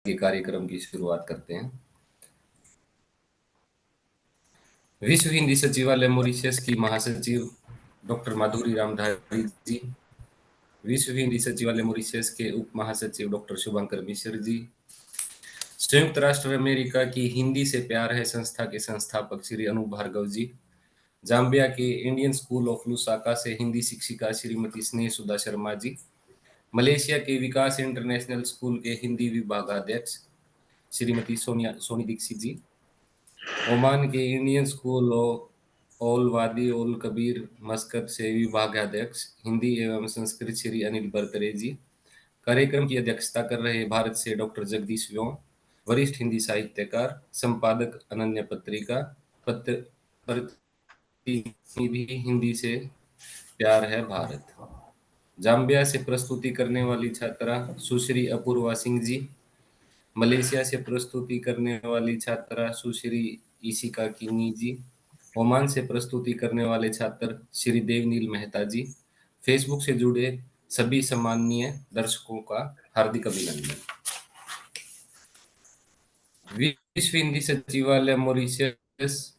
के कार्यक्रम की शुरुआत करते हैं। विश्व हिंदी सचिवालय मॉरिशस की महासचिव डॉक्टर माधुरी रामधारी जी, विश्व हिंदी सचिवालय मॉरिशस के उप महासचिव डॉक्टर शुभंकर मिश्र जी, संयुक्त राष्ट्र अमेरिका की हिंदी से प्यार है संस्था के संस्थापक श्री अनूप भार्गव जी, जाम्बिया के इंडियन स्कूल ऑफ लुसाका से हिंदी शिक्षिका श्रीमती स्नेह सुधा शर्मा जी, मलेशिया के विकास इंटरनेशनल स्कूल के हिंदी विभागाध्यक्ष श्रीमती सोनी दीक्षित जी, ओमान के इंडियन स्कूल ऑफ ओल वादी ओल कबीर मस्कत से विभागाध्यक्ष हिंदी एवं संस्कृत श्री अनिल बरतरे जी, कार्यक्रम की अध्यक्षता कर रहे भारत से डॉक्टर जगदीश व्योम, वरिष्ठ हिंदी साहित्यकार, संपादक अनन्य पत्रिका, पत्र प्रतिनिधि हिंदी से प्यार है भारत। जाम्बिया से प्रस्तुति करने वाली छात्रा सुश्री अपूर्वा सिंह जी, मलेशिया से प्रस्तुति करने वाली छात्रा सुश्री ईशिका किनी जी, ओमान से प्रस्तुति करने वाले छात्र श्री देवनील मेहता जी, फेसबुक से जुड़े सभी सम्माननीय दर्शकों का हार्दिक अभिनंदन। विश्व हिंदी सचिवालय मॉरिशस,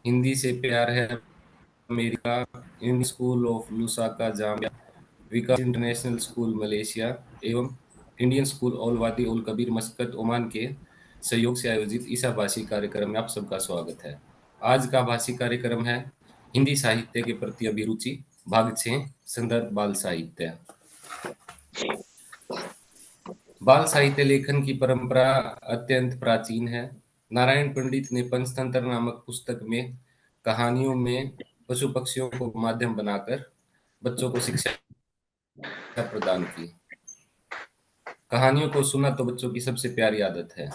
हिंदी से प्यार है America, Indian school of Lusaka Zambia, Vikas international school Malaysia एवं इंडियन स्कूल ओल वादी ओल कबीर मस्कत ओमान के सहयोग से आयोजित ईसा भाषी कार्यक्रम में आप सबका स्वागत है। आज का भाषी कार्यक्रम है हिंदी साहित्य के प्रति अभिरुचि, भाग 6, संदर्भ बाल साहित्य। बाल साहित्य लेखन की परंपरा अत्यंत प्राचीन है। नारायण पंडित ने पंचतंत्र नामक पुस्तक में कहानियों में पशु पक्षियों को माध्यम बनाकर बच्चों को शिक्षा प्रदान की। कहानियों को सुना तो बच्चों की सबसे प्यारी आदत है।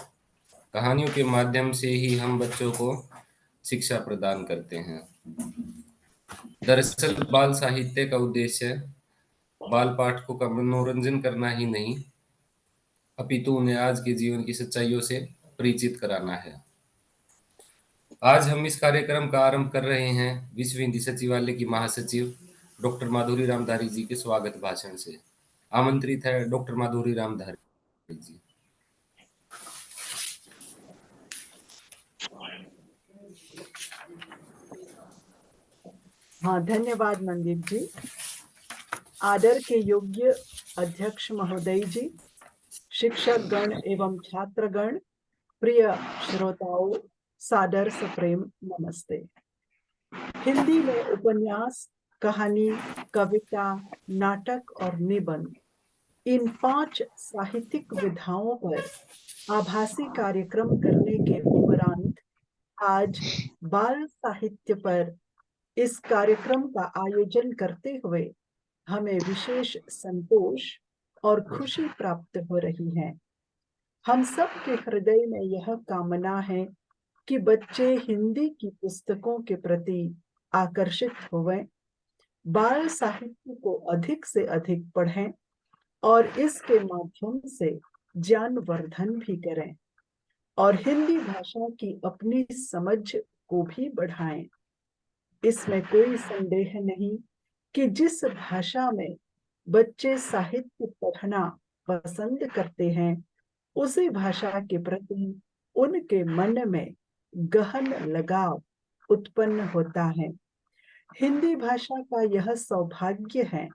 कहानियों के माध्यम से ही हम बच्चों को शिक्षा प्रदान करते हैं। दरअसल बाल साहित्य का उद्देश्य बाल पाठकों का मनोरंजन करना ही नहीं, अपितु उन्हें आज के जीवन की सच्चाइयों से परिचित कराना है। आज हम इस कार्यक्रम का आरंभ कर रहे हैं विश्व हिंदी सचिवालय की महासचिव डॉक्टर माधुरी रामधारी जी के स्वागत भाषण से। आमंत्रित है डॉक्टर माधुरी रामधारी जी। हाँ, धन्यवाद मंदीप जी। आदर के योग्य अध्यक्ष महोदय जी, शिक्षक गण एवं छात्रगण, प्रिय श्रोताओं, सादर सप्रेम नमस्ते। हिंदी में उपन्यास, कहानी, कविता, नाटक और निबंध, इन 5 साहित्यिक विधाओं पर आभासी कार्यक्रम करने के उपरांत आज बाल साहित्य पर इस कार्यक्रम का आयोजन करते हुए हमें विशेष संतोष और खुशी प्राप्त हो रही है। हम सब के हृदय में यह कामना है कि बच्चे हिंदी की पुस्तकों के प्रति आकर्षित होवें, बाल साहित्य को अधिक से अधिक पढ़ें और इसके माध्यम से ज्ञानवर्धन भी करें और हिंदी भाषा की अपनी समझ को भी बढ़ाएं। इसमें कोई संदेह नहीं कि जिस भाषा में बच्चे साहित्य पढ़ना पसंद करते हैं, उसी भाषा के प्रति उनके मन में गहन लगाव उत्पन्न होता है। हिंदी भाषा का यह सौभाग्य है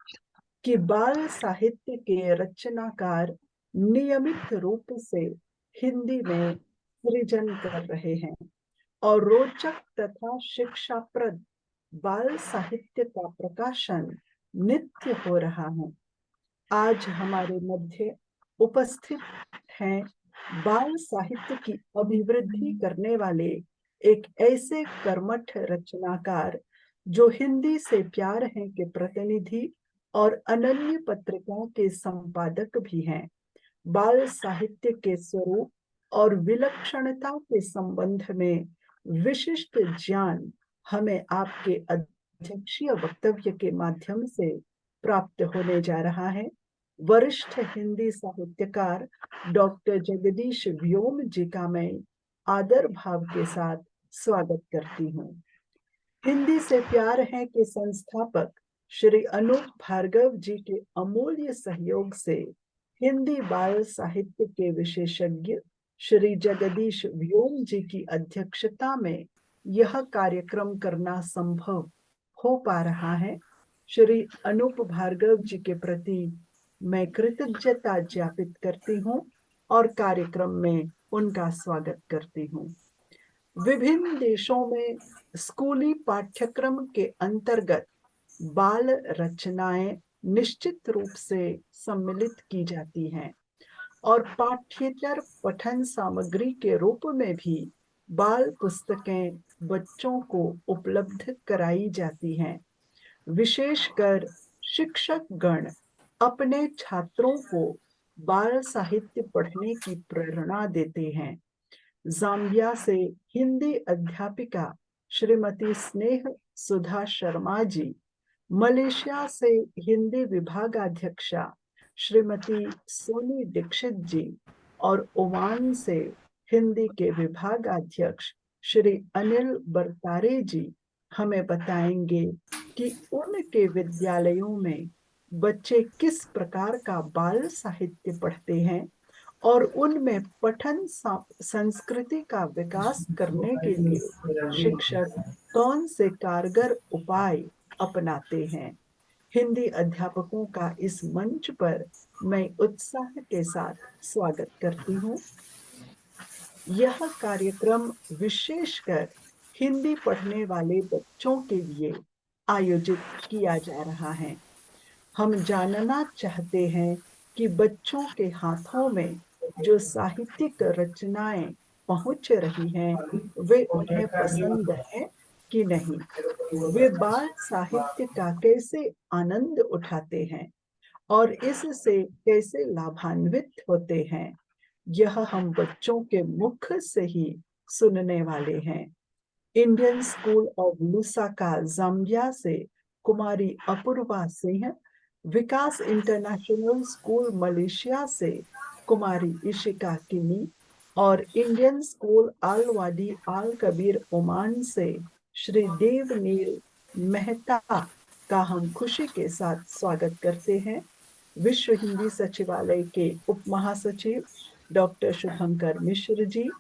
कि बाल साहित्य के रचनाकार नियमित रूप से हिंदी में सृजन कर रहे हैं और रोचक तथा शिक्षाप्रद बाल साहित्य का प्रकाशन नित्य हो रहा है। आज हमारे मध्य उपस्थित हैं बाल साहित्य की अभिवृद्धि करने वाले एक ऐसे कर्मठ रचनाकार जो हिंदी से प्यार है के प्रतिनिधि और अनन्य पत्रिका के संपादक भी हैं। बाल साहित्य के स्वरूप और विलक्षणता के संबंध में विशिष्ट ज्ञान हमें आपके अध्यक्षीय वक्तव्य के माध्यम से प्राप्त होने जा रहा है। वरिष्ठ हिंदी साहित्यकार डॉक्टर जगदीश व्योम जी का मैं आदर भाव के साथ स्वागत करती हूँ। हिंदी से प्यार है के संस्थापक श्री अनूप भार्गव जी के अमूल्य सहयोग से हिंदी बाल साहित्य के विशेषज्ञ श्री जगदीश व्योम जी की अध्यक्षता में यह कार्यक्रम करना संभव हो पा रहा है। श्री अनूप भार्गव जी के प्रति मैं कृतज्ञता ज्ञापित करती हूँ और कार्यक्रम में उनका स्वागत करती हूँ। विभिन्न देशों में स्कूली पाठ्यक्रम के अंतर्गत बाल रचनाएं निश्चित रूप से सम्मिलित की जाती हैं और पाठ्येतर पठन सामग्री के रूप में भी बाल पुस्तकें बच्चों को उपलब्ध कराई जाती हैं। विशेषकर शिक्षक गण अपने छात्रों को बाल साहित्य पढ़ने की प्रेरणा देते हैं। जाम्बिया से हिंदी अध्यापिका श्रीमती स्नेह सुधा शर्मा जी, मलेशिया से हिंदी विभागाध्यक्षा श्रीमती सोनी दीक्षित जी और ओमान से हिंदी के विभागाध्यक्ष श्री अनिल बरतारे जी हमें बताएंगे कि उनके विद्यालयों में बच्चे किस प्रकार का बाल साहित्य पढ़ते हैं और उनमें पठन संस्कृति का विकास करने के लिए शिक्षक कौन से कारगर उपाय अपनाते हैं। हिंदी अध्यापकों का इस मंच पर मैं उत्साह के साथ स्वागत करती हूँ। यह कार्यक्रम विशेषकर हिंदी पढ़ने वाले बच्चों के लिए आयोजित किया जा रहा है। हम जानना चाहते हैं कि बच्चों के हाथों में जो साहित्यिक रचनाएं पहुंच रही हैं, वे उन्हें पसंद है कि नहीं, वे बाल साहित्य का कैसे आनंद उठाते हैं और इससे कैसे लाभान्वित होते हैं, यह हम बच्चों के मुख से ही सुनने वाले हैं। Indian school of Lusaka Zambia से कुमारी अपूर्वा सिंह, विकास इंटरनेशनल स्कूल मलेशिया से कुमारी इशिका किनी और इंडियन स्कूल आल वाडी आल कबीर ओमान से श्री देवनील मेहता का हम खुशी के साथ स्वागत करते हैं। विश्व हिंदी सचिवालय के उप महासचिव doctor Shubhankar Mishra ji,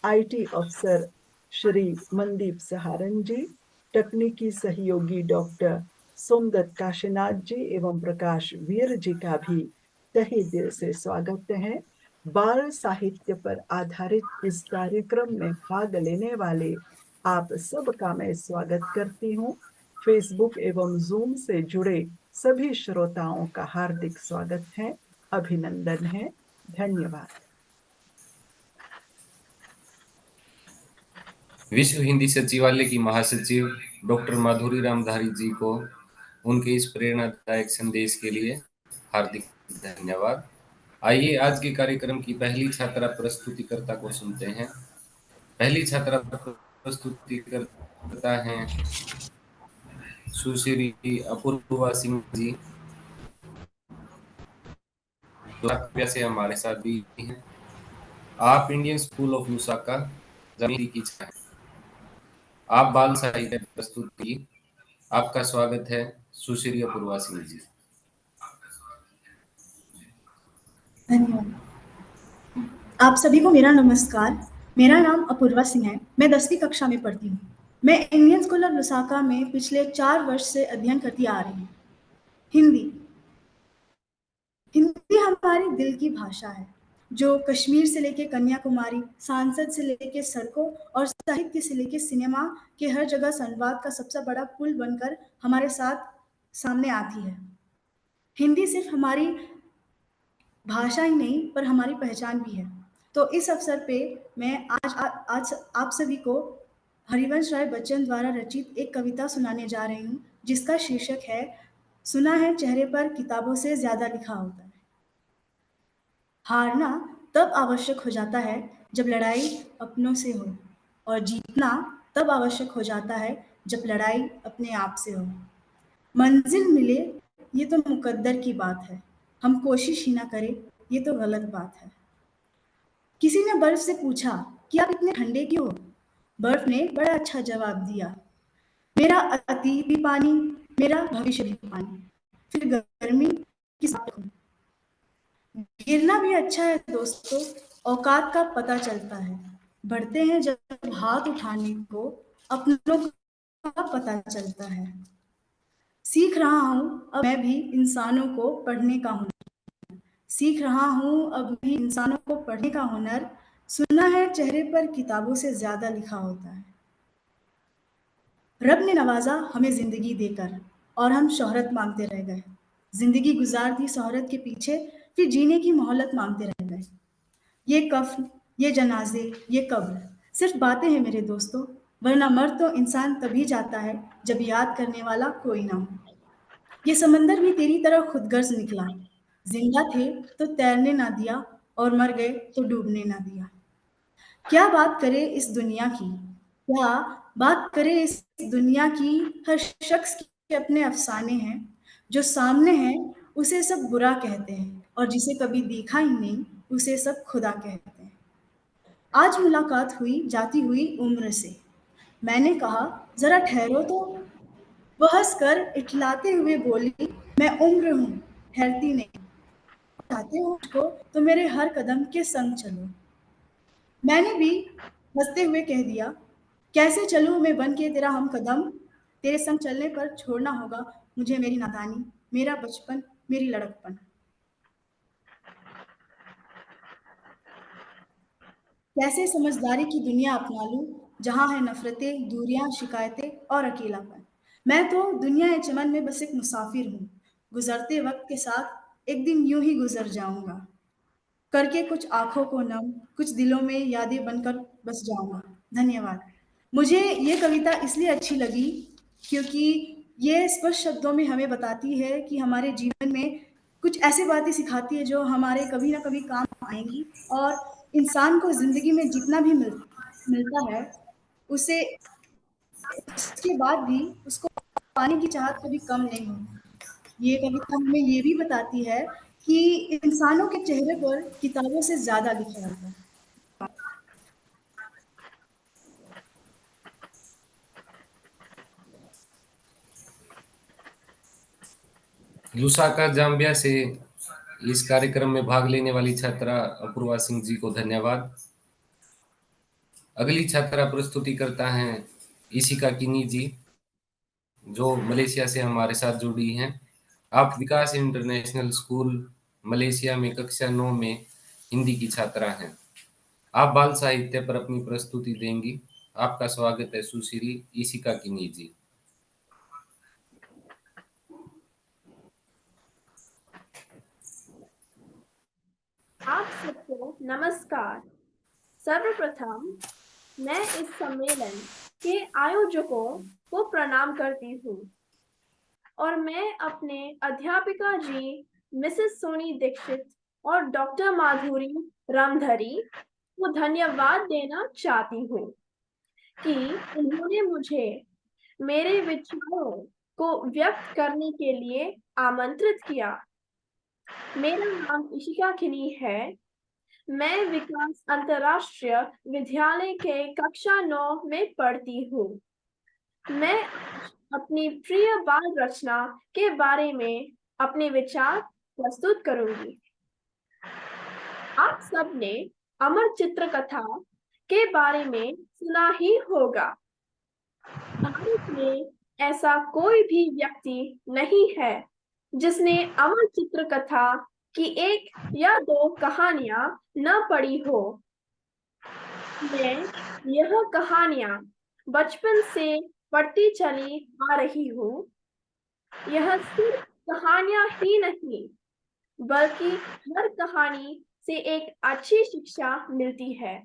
IT अफसर श्री मनदीप सहारन जी, तकनीकी सहयोगी डॉक्टर सोमदत्त काशीनाथ जी एवं प्रकाश वीर जी का भी तहे दिल से स्वागत है। बाल साहित्य पर आधारित इस कार्यक्रम में भाग लेने वाले आप सबका मैं स्वागत करती हूँ। फेसबुक एवं जूम से जुड़े सभी श्रोताओं का हार्दिक स्वागत है, अभिनंदन है, धन्यवाद। विश्व हिंदी सचिवालय की महासचिव डॉक्टर माधुरी रामधारी जी को उनके इस प्रेरणादायक संदेश के लिए हार्दिक धन्यवाद। आइए आज के कार्यक्रम की पहली छात्रा प्रस्तुतिकर्ता को सुनते हैं। पहली छात्रा प्रस्तुतिकर्ता हैं सुश्री अपूर्वा सिंह जी, जो से हमारे साथ भी हैं। आप Indian school of Lusaka Zambia की छात्रा हैं। आप बाल साहित्य प्रस्तुति, आपका स्वागत है सुश्री अपूर्वा सिंह जी। धन्यवाद। आप सभी को मेरा नमस्कार। मेरा नाम अपूर्वा सिंह है। मैं 10वीं कक्षा में पढ़ती हूँ। मैं इंडियन स्कूल ऑफ लुसाका में पिछले 4 वर्ष से अध्ययन करती आ रही हूँ। हिंदी हमारी दिल की भाषा है, जो कश्मीर से लेकर कन्याकुमारी, सांसद से लेकर सड़कों और साहित्य से लेकर सिनेमा के हर जगह संवाद का सबसे बड़ा पुल बनकर हमारे साथ सामने आती है। हिंदी सिर्फ हमारी भाषा ही नहीं पर हमारी पहचान भी है। तो इस अवसर पे मैं आज आप सभी को हरिवंश राय बच्चन द्वारा रचित एक कविता सुनाने जा रही हूँ, जिसका शीर्षक है सुना है चेहरे पर किताबों से ज्यादा लिखा होता है। हारना तब आवश्यक हो जाता है जब लड़ाई अपनों से हो, और जीतना तब आवश्यक हो जाता है जब लड़ाई अपने आप से हो। मंजिल मिले ये तो मुकद्दर की बात है, हम कोशिश ही ना करें ये तो गलत बात है। किसी ने बर्फ से पूछा कि आप इतने ठंडे क्यों हो? बर्फ ने बड़ा अच्छा जवाब दिया, मेरा अतीत भी पानी, मेरा भविष्य भी पानी, फिर गर्मी किस बात को? गिरना भी अच्छा है दोस्तों, औकात का पता चलता है। बढ़ते हैं जब हाथ उठाने को, अपनों का पता चलता है। सीख रहा हूँ अब मैं भी इंसानों को पढ़ने का हुनर। सीख रहा हूँ अब भी इंसानों को पढ़ने का हुनर। सुना है चेहरे पर किताबों से ज्यादा लिखा होता है। रब ने नवाजा हमें जिंदगी देकर और हम शोहरत मांगते रह गए। जिंदगी गुजार दी शोहरत के पीछे, फिर जीने की मोहलत मांगते रह गए। ये कफ्न, ये जनाजे, ये कब्र सिर्फ बातें हैं मेरे दोस्तों, वरना मर तो इंसान तभी जाता है जब याद करने वाला कोई ना हो। ये समंदर भी तेरी तरह खुदगर्ज निकला। जिंदा थे तो तैरने ना दिया और मर गए तो डूबने ना दिया। क्या बात करे इस दुनिया की, क्या बात करे इस दुनिया की। हर शख्स के अपने अफसाने हैं। जो सामने है उसे सब बुरा कहते हैं और जिसे कभी देखा ही नहीं उसे सब खुदा कहते हैं। आज मुलाकात हुई जाती हुई उम्र से। मैंने कहा जरा ठहरो तो। वह हंसकर इठलाते हुए बोली, मैं उम्र हूँ, ठहरती नहीं। चाहते हो मुझको तो मेरे हर कदम के संग चलो। मैंने भी हंसते हुए कह दिया, कैसे चलूं मैं बन के तेरा हम कदम। तेरे संग चलने पर छोड़ना होगा मुझे मेरी नादानी, मेरा बचपन, मेरी लड़कपन। कैसे समझदारी की दुनिया अपना लूं, जहां है नफरतें, दूरियां, शिकायतें और अकेलापन। मैं तो दुनिया ए चमन में बस एक मुसाफिर हूँ। गुजरते वक्त के साथ एक दिन यूं ही गुजर जाऊंगा। करके कुछ आंखों को नम, कुछ दिलों में यादें बनकर बस जाऊंगा। धन्यवाद। मुझे ये कविता इसलिए अच्छी लगी क्योंकि ये स्पष्ट शब्दों में हमें बताती है कि हमारे जीवन में कुछ ऐसी बातें सिखाती है जो हमारे कभी ना कभी काम आएंगी। और इंसान को जिंदगी में जितना भी मिलता है उसे उसके बाद भी उसको पाने की चाहत कभी कम नहीं होती। ये कविता हमें ये भी बताती है कि इंसानों के चेहरे पर किताबों से ज्यादा लिखा होता है। लुसाका जाम्बिया से इस कार्यक्रम में भाग लेने वाली छात्रा अपूर्वा सिंह जी को धन्यवाद। अगली छात्रा प्रस्तुति करता है इशिका किनी जी, जो मलेशिया से हमारे साथ जुड़ी हैं। आप विकास इंटरनेशनल स्कूल मलेशिया में कक्षा 9 में हिंदी की छात्रा हैं। आप बाल साहित्य पर अपनी प्रस्तुति देंगी। आपका स्वागत है सुश्री इशिका किनी जी। आप सबको नमस्कार। सर्वप्रथम मैं इस सम्मेलन के आयोजकों को प्रणाम करती हूँ और मैं अपने अध्यापिका जी मिसेस सोनी दीक्षित और डॉक्टर माधुरी रामधरी को धन्यवाद देना चाहती हूँ कि उन्होंने मुझे मेरे विचारों को व्यक्त करने के लिए आमंत्रित किया। मेरा नाम इशिका किनी है। मैं विकास अंतरराष्ट्रीय विद्यालय के कक्षा 9 में पढ़ती हूँ। मैं अपनी प्रिय बाल रचना के बारे में अपने विचार प्रस्तुत करूंगी। आप सबने अमर चित्रकथा के बारे में सुना ही होगा। भारत में ऐसा कोई भी व्यक्ति नहीं है जिसने अमर चित्रकथा की एक या दो कहानियां न पढ़ी हो। मैं यह कहानियां बचपन से पढ़ती चली आ रही हूँ। यह सिर्फ कहानियां ही नहीं, बल्कि हर कहानी से एक अच्छी शिक्षा मिलती है,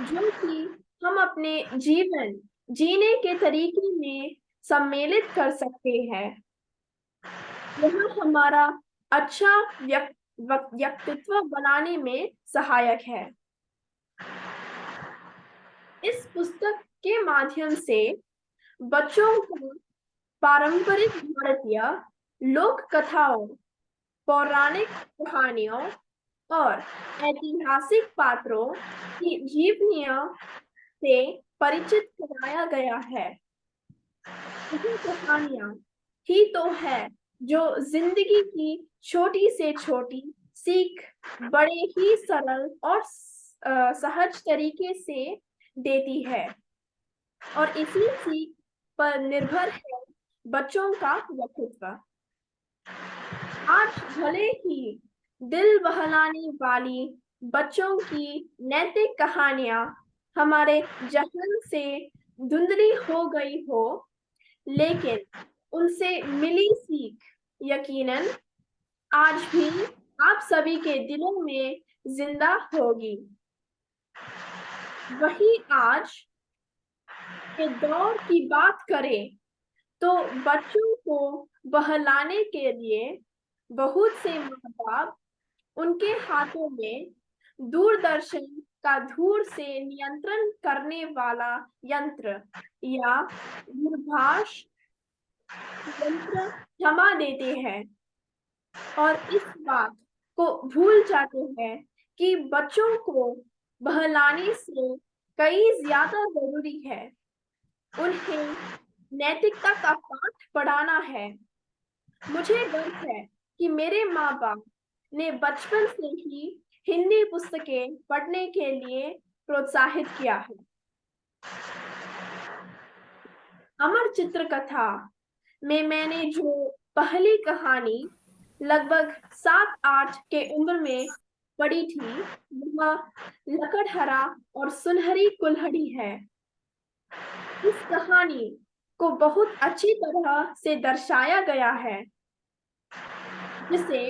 जो कि हम अपने जीवन जीने के तरीके में सम्मिलित कर सकते हैं। यह हमारा अच्छा व्यक्तित्व बनाने में सहायक है। इस पुस्तक के माध्यम से बच्चों को पारंपरिक भारतीय लोक कथाओं, पौराणिक कहानियों और ऐतिहासिक पात्रों की जीवनियों से परिचित कराया गया है। ये कहानियां ही तो है जो जिंदगी की छोटी से छोटी सीख बड़े ही सरल और सहज तरीके से देती है और इसी सीख पर निर्भर है बच्चों का व्यक्तित्व। आज भले ही दिल बहलाने वाली बच्चों की नैतिक कहानियां हमारे जहन से धुंधली हो गई हो, लेकिन उनसे मिली सीख यकीनन आज भी आप सभी के दिलों में जिंदा होगी। वही आज के दौर की बात करें तो बच्चों को बहलाने के लिए बहुत से माँ बाप उनके हाथों में दूरदर्शन का दूर से नियंत्रण करने वाला यंत्र या दूरभाष यंत्र थमा देते हैं और इस बात को भूल जाते हैं कि बच्चों को बहलाने से कई ज्यादा जरूरी है उन्हें नैतिकता का पाठ पढ़ाना है। मुझे गर्व है कि मेरे माँ बाप ने बचपन से ही हिंदी पुस्तकें पढ़ने के लिए प्रोत्साहित किया है। अमर चित्रकथा में मैंने जो पहली कहानी लगभग 7-8 के उम्र में पढ़ी थी वह लकड़हरा और सुनहरी कुल्हड़ी है। इस कहानी को बहुत अच्छी तरह से दर्शाया गया है जिसे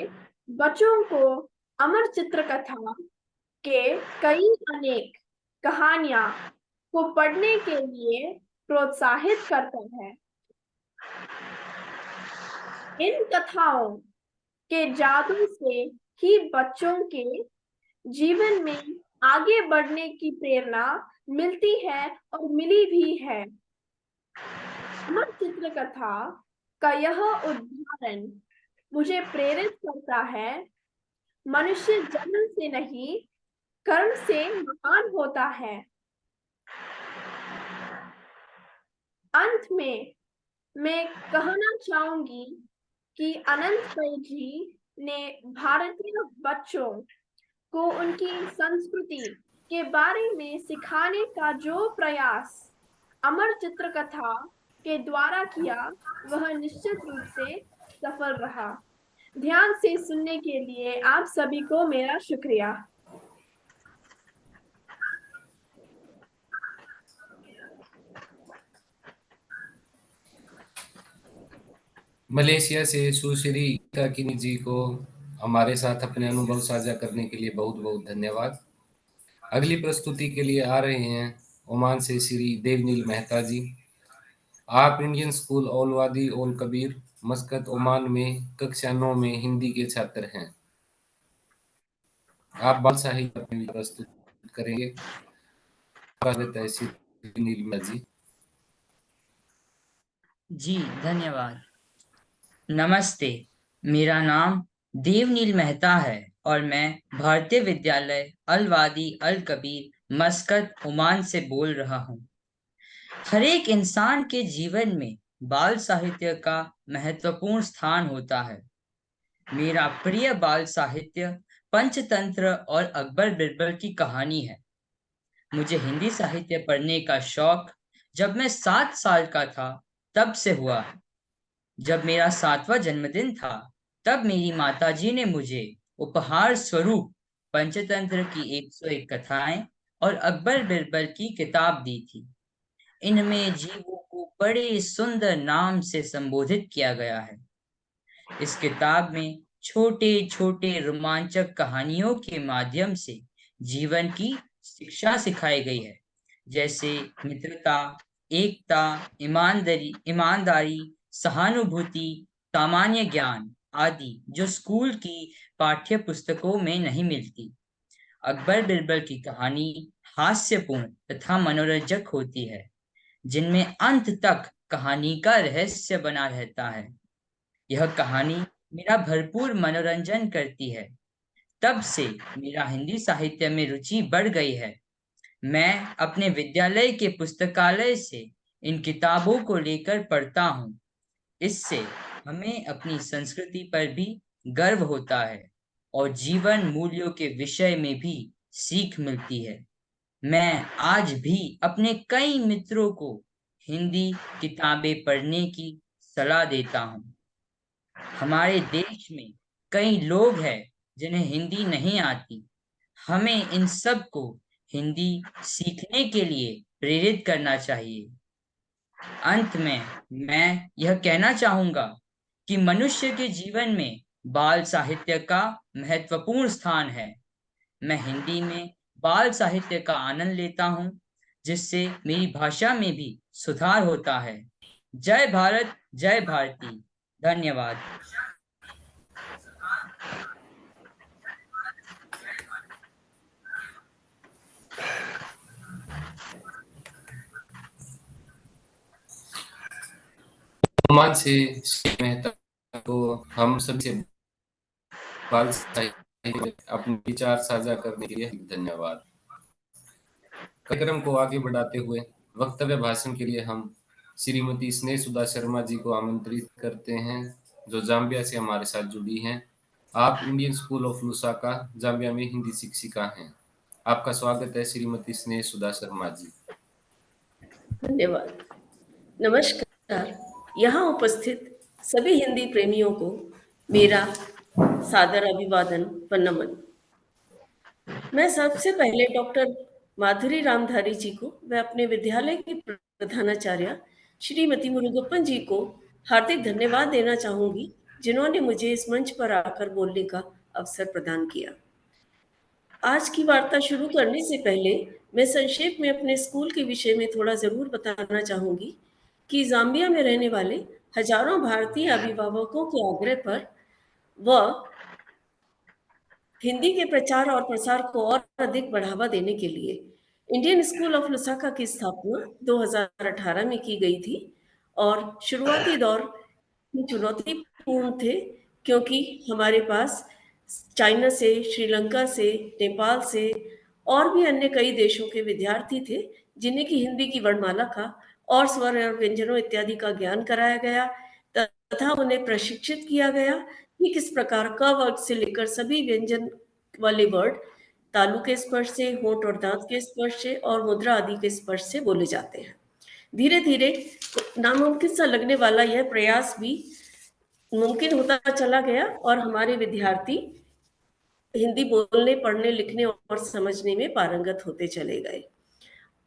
बच्चों को अमर चित्रकथा के कई अनेक कहानियां को पढ़ने के लिए प्रोत्साहित करता है। इन कथाओं के जादू से ही बच्चों के जीवन में आगे बढ़ने की प्रेरणा मिलती है और मिली भी है। अमर चित्रकथा का यह उदाहरण मुझे प्रेरित करता है मनुष्य जन्म से नहीं कर्म से महान होता है। अंत में मैं कहना चाहूंगी कि अनंतमयी जी ने भारतीय बच्चों को उनकी संस्कृति के बारे में सिखाने का जो प्रयास अमर चित्रकथा के द्वारा किया वह निश्चित रूप से सफल रहा। ध्यान से सुनने के लिए आप सभी को मेरा शुक्रिया। मलेशिया से सुश्री काकिनी जी को हमारे साथ अपने अनुभव साझा करने के लिए बहुत बहुत धन्यवाद। अगली प्रस्तुति के लिए आ रहे हैं ओमान से श्री देवनील मेहता जी। आप इंडियन स्कूल औलवादी ओल कबीर मस्कत ओमान में कक्षा 9 में हिंदी के छात्र हैं। आप बाल साहित्य में प्रस्तुत करेंगे। देवनील मेहता जी। जी धन्यवाद। नमस्ते, मेरा नाम देवनील मेहता है और मैं भारतीय विद्यालय अल वादी अल कबीर मस्कत ओमान से बोल रहा हूँ। हर एक इंसान के जीवन में बाल साहित्य का महत्वपूर्ण स्थान होता है। मेरा प्रिय बाल साहित्य पंचतंत्र और अकबर बिरबल की कहानी है। मुझे हिंदी साहित्य पढ़ने का शौक जब मैं 7 साल का था तब से हुआ है। जब मेरा 7वां जन्मदिन था तब मेरी माताजी ने मुझे उपहार स्वरूप पंचतंत्र की 101 कथाएं और अकबर बिरबल की किताब दी थी। इनमें जीवों को बड़े सुंदर नाम से संबोधित किया गया है। इस किताब में छोटे छोटे रोमांचक कहानियों के माध्यम से जीवन की शिक्षा सिखाई गई है, जैसे मित्रता, एकता, ईमानदारी, सहानुभूति, सामान्य ज्ञान आदि, जो स्कूल की पाठ्य पुस्तकों में नहीं मिलती। अकबर बिरबल की कहानी हास्यपूर्ण तथा मनोरंजक होती है, जिनमें अंत तक कहानी का रहस्य बना रहता है। यह कहानी मेरा भरपूर मनोरंजन करती है। तब से मेरा हिंदी साहित्य में रुचि बढ़ गई है। मैं अपने विद्यालय के पुस्तकालय से इन किताबों को लेकर पढ़ता हूँ। इससे हमें अपनी संस्कृति पर भी गर्व होता है। और जीवन मूल्यों के विषय में भी सीख मिलती है। मैं आज भी अपने कई मित्रों को हिंदी किताबें पढ़ने की सलाह देता हूँ। हमारे देश में कई लोग हैं जिन्हें हिंदी नहीं आती। हमें इन सब को हिंदी सीखने के लिए प्रेरित करना चाहिए। अंत में मैं यह कहना चाहूंगा कि मनुष्य के जीवन में बाल साहित्य का महत्वपूर्ण स्थान है। मैं हिंदी में बाल साहित्य का आनंद लेता हूँ, जिससे मेरी भाषा में भी सुधार होता है। जय भारत, जय भारती। धन्यवाद। सम्मान से श्री मेहता को हम सभी से बाल साहित्य में अपने विचार साझा करने के लिए धन्यवाद। कार्यक्रम को आगे बढ़ाते हुए वक्तव्य भाषण के लिए हम श्रीमती स्नेहसुधा शर्मा जी को आमंत्रित करते हैं, जो जाम्बिया से हमारे साथ जुड़ी हैं। आप Indian school of Lusaka Zambia में हिंदी शिक्षिका हैं। आपका स्वागत है श्रीमती स्नेहसुधा शर्मा जी। धन्यवाद। नमस्कार। यहाँ उपस्थित सभी हिंदी प्रेमियों को मेरा सादर अभिवादन व नमन। मैं सबसे पहले डॉक्टर माधुरी रामधारी जी को व अपने विद्यालय की प्रधानाचार्य श्रीमती मुरुगप्पन जी को हार्दिक धन्यवाद देना चाहूंगी, जिन्होंने मुझे इस मंच पर आकर बोलने का अवसर प्रदान किया। आज की वार्ता शुरू करने से पहले मैं संक्षेप में अपने स्कूल के विषय में थोड़ा जरूर बताना चाहूंगी कि जाम्बिया में रहने वाले हजारों भारतीय अभिभावकों के आग्रह पर वह हिंदी के प्रचार और प्रसार को और अधिक बढ़ावा देने के लिए इंडियन स्कूल ऑफ लुसाका की स्थापना 2018 में की गई थी। और शुरुआती दौर चुनौतीपूर्ण थे, क्योंकि हमारे पास चाइना से, श्रीलंका से, नेपाल से और भी अन्य कई देशों के विद्यार्थी थे, जिन्हें की हिंदी की वर्णमाला का और स्वर और व्यंजनों इत्यादि का ज्ञान कराया गया तथा उन्हें प्रशिक्षित किया गया कि किस प्रकार क वर्ग से लेकर सभी व्यंजन वाले वर्ड तालु के स्पर्श से, होंठ और दांत के स्पर्श से और मुद्रा आदि के स्पर्श से बोले जाते हैं। धीरे धीरे नामुमकिन सा लगने वाला यह प्रयास भी मुमकिन होता चला गया और हमारे विद्यार्थी हिंदी बोलने, पढ़ने, लिखने और समझने में पारंगत होते चले गए।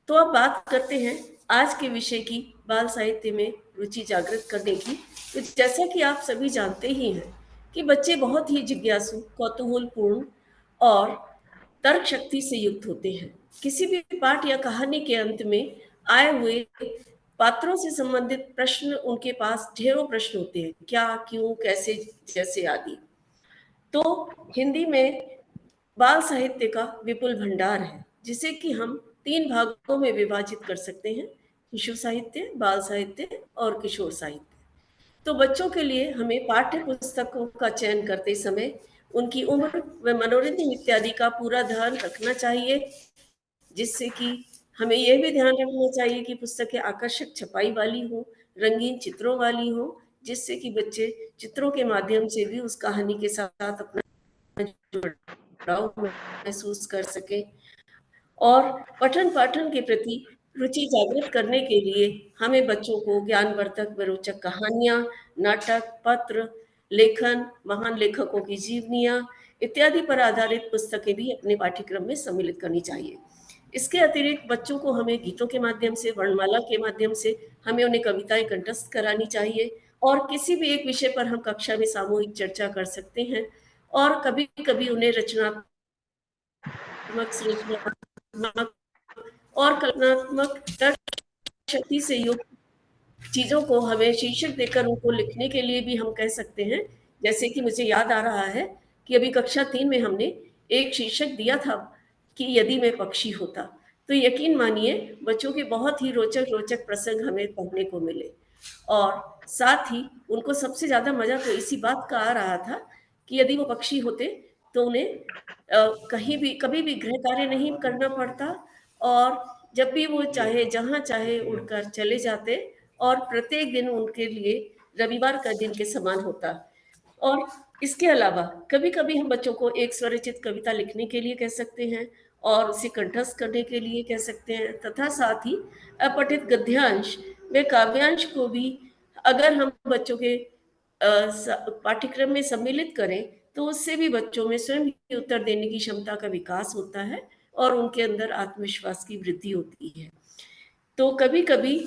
तो अब बात करते हैं आज के विषय की, बाल साहित्य में रुचि जागृत करने की। तो जैसा कि आप सभी जानते ही हैं कि बच्चे बहुत ही जिज्ञासु, कौतूहलपूर्ण और तर्क शक्ति से युक्त होते हैं। किसी भी पाठ या कहानी के अंत में आए हुए पात्रों से संबंधित प्रश्न, उनके पास ढेरों प्रश्न होते हैं, क्या, क्यों, कैसे, जैसे आदि। तो हिंदी में बाल साहित्य का विपुल भंडार है, जिसे कि हम 3 भागों में विभाजित कर सकते हैं: शिशु साहित्य, बाल साहित्य और किशोर साहित्य। तो बच्चों के लिए हमें पाठ्य पुस्तकों का चयन करते समय उनकी उम्र व मनोरंजन इत्यादि का पूरा ध्यान रखना चाहिए, जिससे कि हमें यह भी ध्यान रखना चाहिए कि पुस्तकें आकर्षक छपाई वाली हो, रंगीन चित्रों वाली हो, जिससे कि बच्चे चित्रों के माध्यम से भी उस कहानी के साथ अपना जुड़ाव महसूस कर सके। और पठन पाठन के प्रति रुचि जागृत करने के लिए हमें बच्चों को ज्ञानवर्धक व रोचक कहानियां, नाटक, पत्र, लेखन, महान लेखकों की जीवनियां इत्यादि पर आधारित पुस्तकें भी अपने पाठ्यक्रम में सम्मिलित करनी चाहिए। इसके अतिरिक्त बच्चों को हमें गीतों के माध्यम से, वर्णमाला के माध्यम से हमें उन्हें कविताएं कंठस्थ करानी चाहिए। और किसी भी एक विषय पर हम कक्षा में सामूहिक चर्चा कर सकते हैं और कभी कभी उन्हें रचनात्मक, सृजनात्मक और कल्पनात्मक तर्क शक्ति से युक्त चीजों को हमें शीर्षक देकर उनको लिखने के लिए भी हम कह सकते हैं। जैसे कि मुझे याद आ रहा है कि अभी कक्षा 3 में हमने एक शीर्षक दिया था कि यदि मैं पक्षी होता। तो यकीन मानिए बच्चों के बहुत ही रोचक रोचक प्रसंग हमें पढ़ने को मिले। और साथ ही उनको सबसे ज्यादा मजा तो इसी बात का आ रहा था कि यदि वो पक्षी होते तो उन्हें कभी भी गृह कार्य नहीं करना पड़ता और जब भी वो चाहे, जहाँ चाहे उड़कर चले जाते और प्रत्येक दिन उनके लिए रविवार का दिन के समान होता। और इसके अलावा कभी कभी हम बच्चों को एक स्वरचित कविता लिखने के लिए कह सकते हैं और उसे कंठस्थ करने के लिए कह सकते हैं, तथा साथ ही अपठित गद्यांश व काव्यांश को भी अगर हम बच्चों के पाठ्यक्रम में सम्मिलित करें तो उससे भी बच्चों में स्वयं ही उत्तर देने की क्षमता का विकास होता है और उनके अंदर आत्मविश्वास की वृद्धि होती है। तो कभी कभी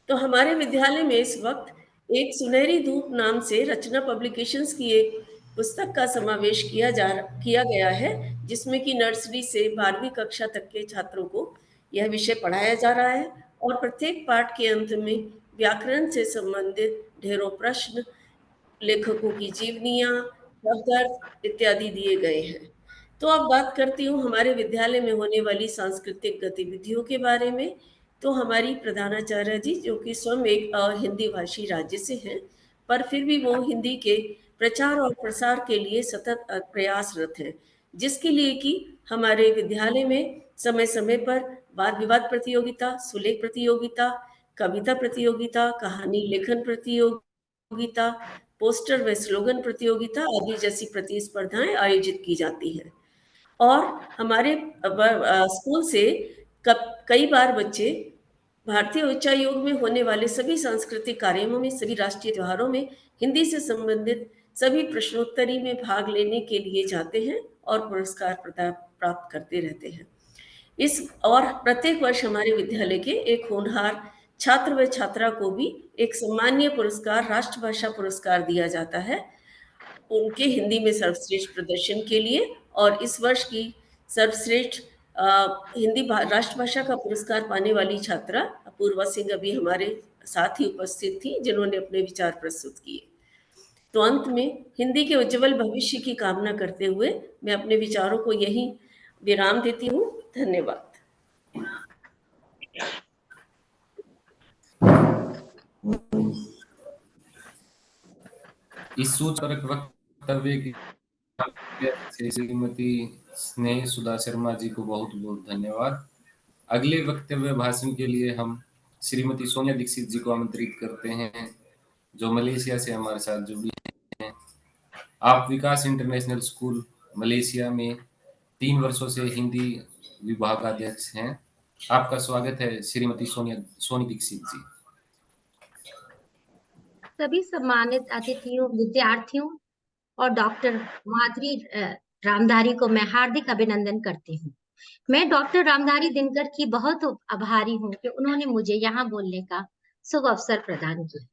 तो हमारे विद्यालय में इस वक्त एक सुनहरी धूप नाम से रचना पब्लिकेशंस की एक पुस्तक का समावेश किया गया है, जिसमें कि नर्सरी से 12वीं कक्षा तक के छात्रों को यह विषय पढ़ाया जा रहा है और प्रत्येक पाठ के अंत में व्याकरण से संबंधित ढेरों प्रश्न, लेखकों की जीवनियाँ, शब्दार्थ इत्यादि दिए गए हैं। तो अब बात करती हूँ हमारे विद्यालय में होने वाली सांस्कृतिक गतिविधियों के बारे में। तो हमारी प्रधानाचार्य जी, जो कि स्वयं एक हिंदी भाषी राज्य से हैं, पर फिर भी वो हिंदी के प्रचार और प्रसार के लिए सतत प्रयासरत हैं, जिसके लिए कि हमारे विद्यालय में समय समय पर वाद विवाद प्रतियोगिता, सुलेख प्रतियोगिता, कविता प्रतियोगिता, कहानी लेखन प्रतियोगिता, पोस्टर व स्लोगन प्रतियोगिता आदि जैसी प्रतिस्पर्धाएं आयोजित की जाती हैं। और हमारे स्कूल से कई बार बच्चे भारतीय उच्चायोग में होने वाले सभी सांस्कृतिक कार्यक्रमों में, सभी राष्ट्रीय त्योहारों में हिंदी से संबंधित सभी प्रश्नोत्तरी में भाग लेने के लिए जाते हैं और पुरस्कार प्राप्त करते रहते हैं। और प्रत्येक वर्ष हमारे विद्यालय के एक होनहार छात्र व छात्रा को भी एक सम्मानीय पुरस्कार, राष्ट्रभाषा पुरस्कार दिया जाता है उनके हिंदी में सर्वश्रेष्ठ प्रदर्शन के लिए। और इस वर्ष की सर्वश्रेष्ठ हिंदी राष्ट्रभाषा का पुरस्कार पाने वाली छात्रा अपूर्वा सिंह अभी हमारे साथ ही उपस्थित थी, जिन्होंने अपने विचार प्रस्तुत किए। तो अंत में हिंदी के उज्जवल भविष्य की कामना करते हुए मैं अपने विचारों को यहीं विराम देती हूँ। धन्यवाद। इस सूचक वक्तव्य की श्रीमती स्नेह सुधा शर्मा जी को बहुत बहुत धन्यवाद। अगले वक्तव्य भाषण के लिए हम श्रीमती सोनिया दीक्षित जी को आमंत्रित करते हैं, जो मलेशिया से हमारे साथ जुड़ी हैं। आप विकास इंटरनेशनल स्कूल मलेशिया में 3 वर्षों से हिंदी विभागाध्यक्ष हैं। आपका स्वागत है श्रीमती सोनी दीक्षित जी। सभी सम्मानित अतिथियों, विद्यार्थियों और डॉक्टर माधुरी रामधारी को मैं हार्दिक अभिनंदन करती हूँ। मैं डॉक्टर रामधारी दिनकर की बहुत आभारी हूँ कि उन्होंने मुझे यहाँ बोलने का शुभ अवसर प्रदान किया।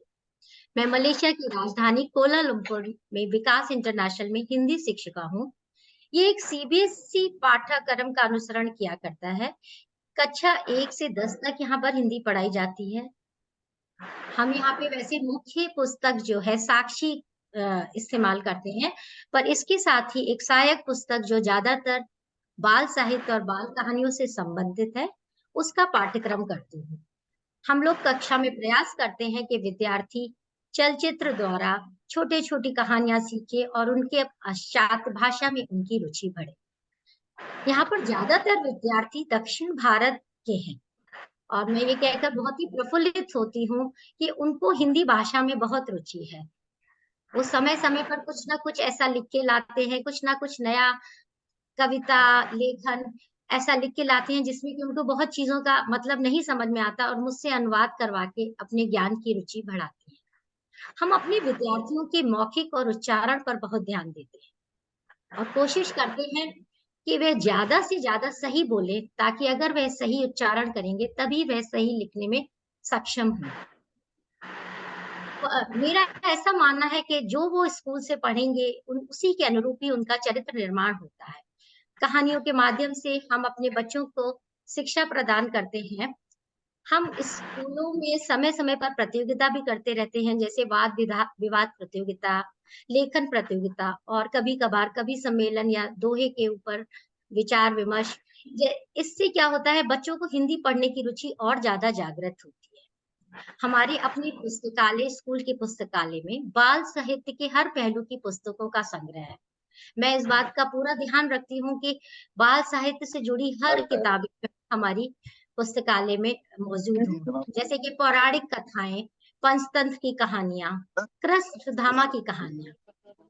मैं मलेशिया की राजधानी कोलालमपुर में विकास इंटरनेशनल में हिंदी शिक्षिका हूँ। ये एक सीबीएसई पाठ्यक्रम का अनुसरण किया करता है। कक्षा 1 से 10 तक यहाँ पर हिंदी पढ़ाई जाती है। हम यहाँ पे वैसे मुख्य पुस्तक जो है साक्षी इस्तेमाल करते हैं, पर इसके साथ ही एक सहायक पुस्तक जो ज्यादातर बाल साहित्य और बाल कहानियों से संबंधित है, उसका पाठ्यक्रम करते हैं। हम लोग कक्षा में प्रयास करते हैं कि विद्यार्थी चलचित्र द्वारा छोटे छोटी कहानियां सीखे और उनके पश्चात भाषा में उनकी रुचि बढ़े। यहाँ पर ज्यादातर विद्यार्थी दक्षिण भारत के हैं और मैं ये कहकर बहुत ही प्रफुल्लित होती हूँ कि उनको हिंदी भाषा में बहुत रुचि है। वो समय समय पर कुछ ना कुछ ऐसा लिख के लाते हैं, कुछ ना कुछ नया कविता लेखन ऐसा लिख के लाते हैं जिसमें कि उनको बहुत चीजों का मतलब नहीं समझ में आता और मुझसे अनुवाद करवा के अपने ज्ञान की रुचि बढ़ाते हैं। हम अपने विद्यार्थियों के मौखिक और उच्चारण पर बहुत ध्यान देते हैं और कोशिश करते हैं कि वे ज्यादा से ज्यादा सही बोले, ताकि अगर वह सही उच्चारण करेंगे तभी वह सही लिखने में सक्षम हो। मेरा ऐसा मानना है कि जो वो स्कूल से पढ़ेंगे उसी के अनुरूप ही उनका चरित्र निर्माण होता है। कहानियों के माध्यम से हम अपने बच्चों को शिक्षा प्रदान करते हैं। हम स्कूलों में समय समय पर प्रतियोगिता भी करते रहते हैं, जैसे वाद विवाद प्रतियोगिता, लेखन प्रतियोगिता और कभी कभार कवि सम्मेलन या दोहे के ऊपर विचार विमर्श। इससे क्या होता है, बच्चों को हिंदी पढ़ने की रुचि और ज्यादा जागृत होती है। हमारे अपने पुस्तकालय, स्कूल के पुस्तकालय में बाल साहित्य के हर पहलू की पुस्तकों का संग्रह है। मैं इस बात का पूरा ध्यान रखती हूँ कि बाल साहित्य से जुड़ी हर किताबें हमारी पुस्तकालय में मौजूद हो, जैसे कि पौराणिक कथाएं, पंचतंत्र की कहानियां, कृष्ण सुदामा की कहानियां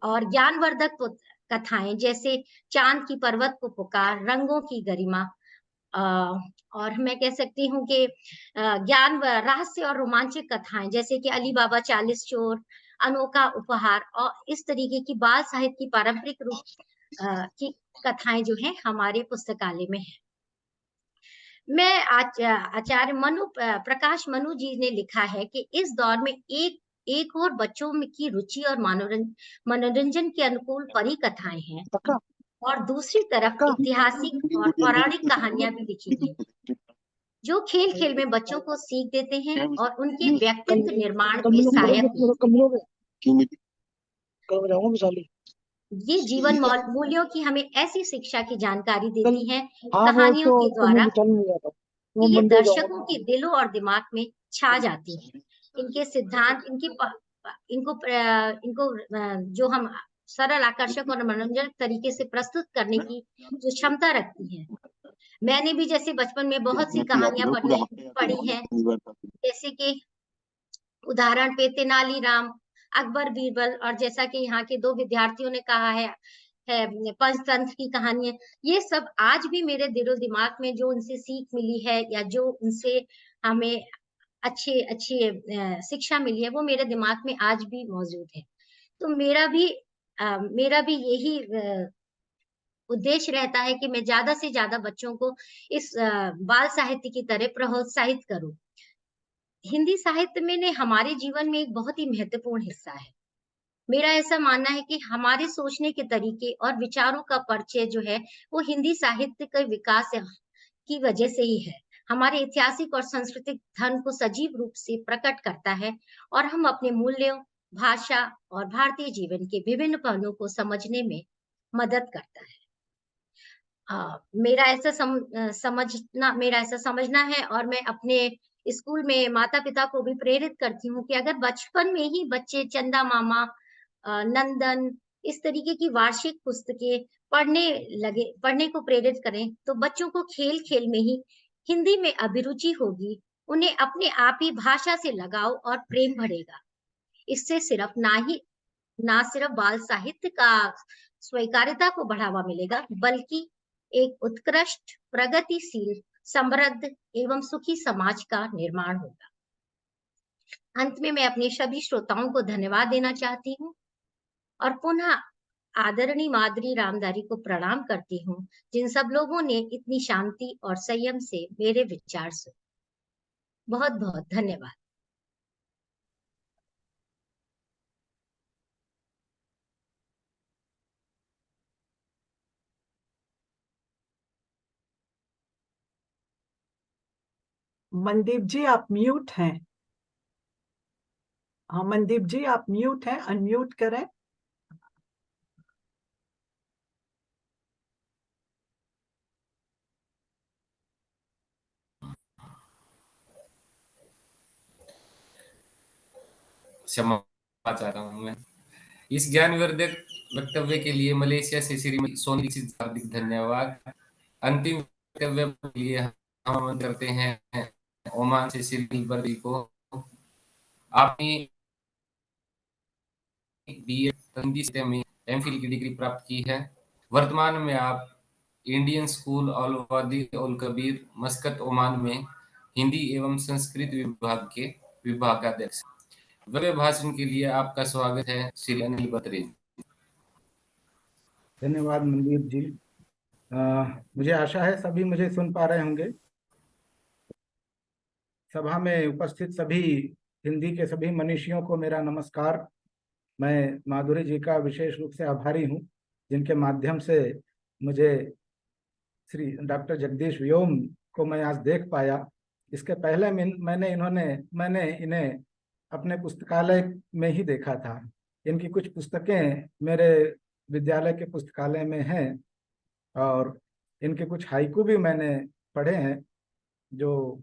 और ज्ञानवर्धक कथाएं जैसे चांद की पर्वत को पुकार, रंगों की गरिमा, और मैं कह सकती हूँ कि ज्ञान, रहस्य और रोमांचक कथाएं जैसे कि अली बाबा 40 चोर, अनोखा उपहार और इस तरीके की बाल साहित्य की पारंपरिक रूप की कथाएं जो है हमारे पुस्तकालय में है। मैं आचार्य प्रकाश मनु जी ने लिखा है कि इस दौर में एक और बच्चों की रुचि और मनोरंजन के अनुकूल परी कथाएं हैं और दूसरी तरफ ऐतिहासिक और पौराणिक कहानियां भी लिखी गई जो खेल खेल में बच्चों को सीख देते हैं और उनके व्यक्तित्व निर्माण में सहायक हैं। ये जीवन मूल्यों की हमें ऐसी शिक्षा की जानकारी देती हैं कहानियों के द्वारा कि ये दर्शकों के दिलों और दिमाग में छा जाती हैं। इनके सिद्धांत, इनको जो हम सरल, आकर्षक और मनोरंजक तरीके से प्रस्तुत करने की जो क्षमता रखती है। मैंने भी जैसे बचपन में बहुत सी कहानियां पढ़ी हैं, जैसे कि उदाहरण पे तेनालीराम, अकबर बीरबल और जैसा कि यहाँ के 2 विद्यार्थियों ने कहा है पंचतंत्र की कहानियां, ये सब आज भी मेरे दिलो दिमाग में जो उनसे सीख मिली है या जो उनसे हमें अच्छी शिक्षा मिली है वो मेरे दिमाग में आज भी मौजूद है। तो मेरा भी यही उद्देश्य रहता है कि मैं ज्यादा से ज्यादा बच्चों को इस बाल साहित्य की तरह प्रोत्साहित करूं। हिंदी साहित्य में ने हमारे जीवन में एक बहुत ही महत्वपूर्ण हिस्सा है। मेरा ऐसा मानना है कि हमारे सोचने के तरीके और विचारों का परिचय जो है वो हिंदी साहित्य के विकास की वजह से ही है। हमारे ऐतिहासिक और सांस्कृतिक धन को सजीव रूप से प्रकट करता है और हम अपने मूल्यों, भाषा और भारतीय जीवन के विभिन्न पहलुओं को समझने में मदद करता है। मेरा ऐसा समझना है और मैं अपने स्कूल में माता पिता को भी प्रेरित करती हूँ कि अगर बचपन में ही बच्चे चंदा मामा, नंदन, इस तरीके की वार्षिक पुस्तकें पढ़ने को प्रेरित करें तो बच्चों को खेल खेल में ही हिंदी में अभिरुचि होगी, उन्हें अपने आप ही भाषा से लगाव और प्रेम बढ़ेगा। इससे ना सिर्फ बाल साहित्य का स्वीकार्यता को बढ़ावा मिलेगा बल्कि एक उत्कृष्ट, प्रगतिशील, समृद्ध एवं सुखी समाज का निर्माण होगा। अंत में मैं अपने सभी श्रोताओं को धन्यवाद देना चाहती हूँ और पुनः आदरणीय माधुरी रामधारी को प्रणाम करती हूँ जिन सब लोगों ने इतनी शांति और संयम से मेरे विचार सुने। बहुत बहुत धन्यवाद। मनदीप जी आप म्यूट हैं। हाँ मनदीप जी आप म्यूट हैं, अनम्यूट करें। क्षमा चाहता हूँ मैं। इस ज्ञानवर्धक वक्तव्य के लिए मलेशिया से श्रीमती सोनी दीक्षित हार्दिक धन्यवाद। अंतिम वक्तव्य के लिए हम आमंत्रित करते हैं ओमान से श्री बर्दी को। आपने बीए हिंदी साहित्य में एमफिल की डिग्री प्राप्त की है। वर्तमान में आप इंडियन स्कूल अल वादी अल कबीर मस्कत ओमान में हिंदी एवं संस्कृत विभाग के विभागाध्यक्ष। वक्तव्य भाषण के लिए आपका स्वागत है श्री अनिल बत्रे। धन्यवाद मनदीप जी। मुझे आशा है सभी मुझे सुन पा रहे होंगे। सभा में उपस्थित सभी हिंदी के सभी मनीषियों को मेरा नमस्कार। मैं माधुरी जी का विशेष रूप से आभारी हूँ जिनके माध्यम से मुझे श्री डॉक्टर जगदीश व्योम को मैं आज देख पाया। इसके पहले मैंने इन्हें अपने पुस्तकालय में ही देखा था। इनकी कुछ पुस्तकें मेरे विद्यालय के पुस्तकालय में हैं और इनके कुछ हाइकू भी मैंने पढ़े हैं जो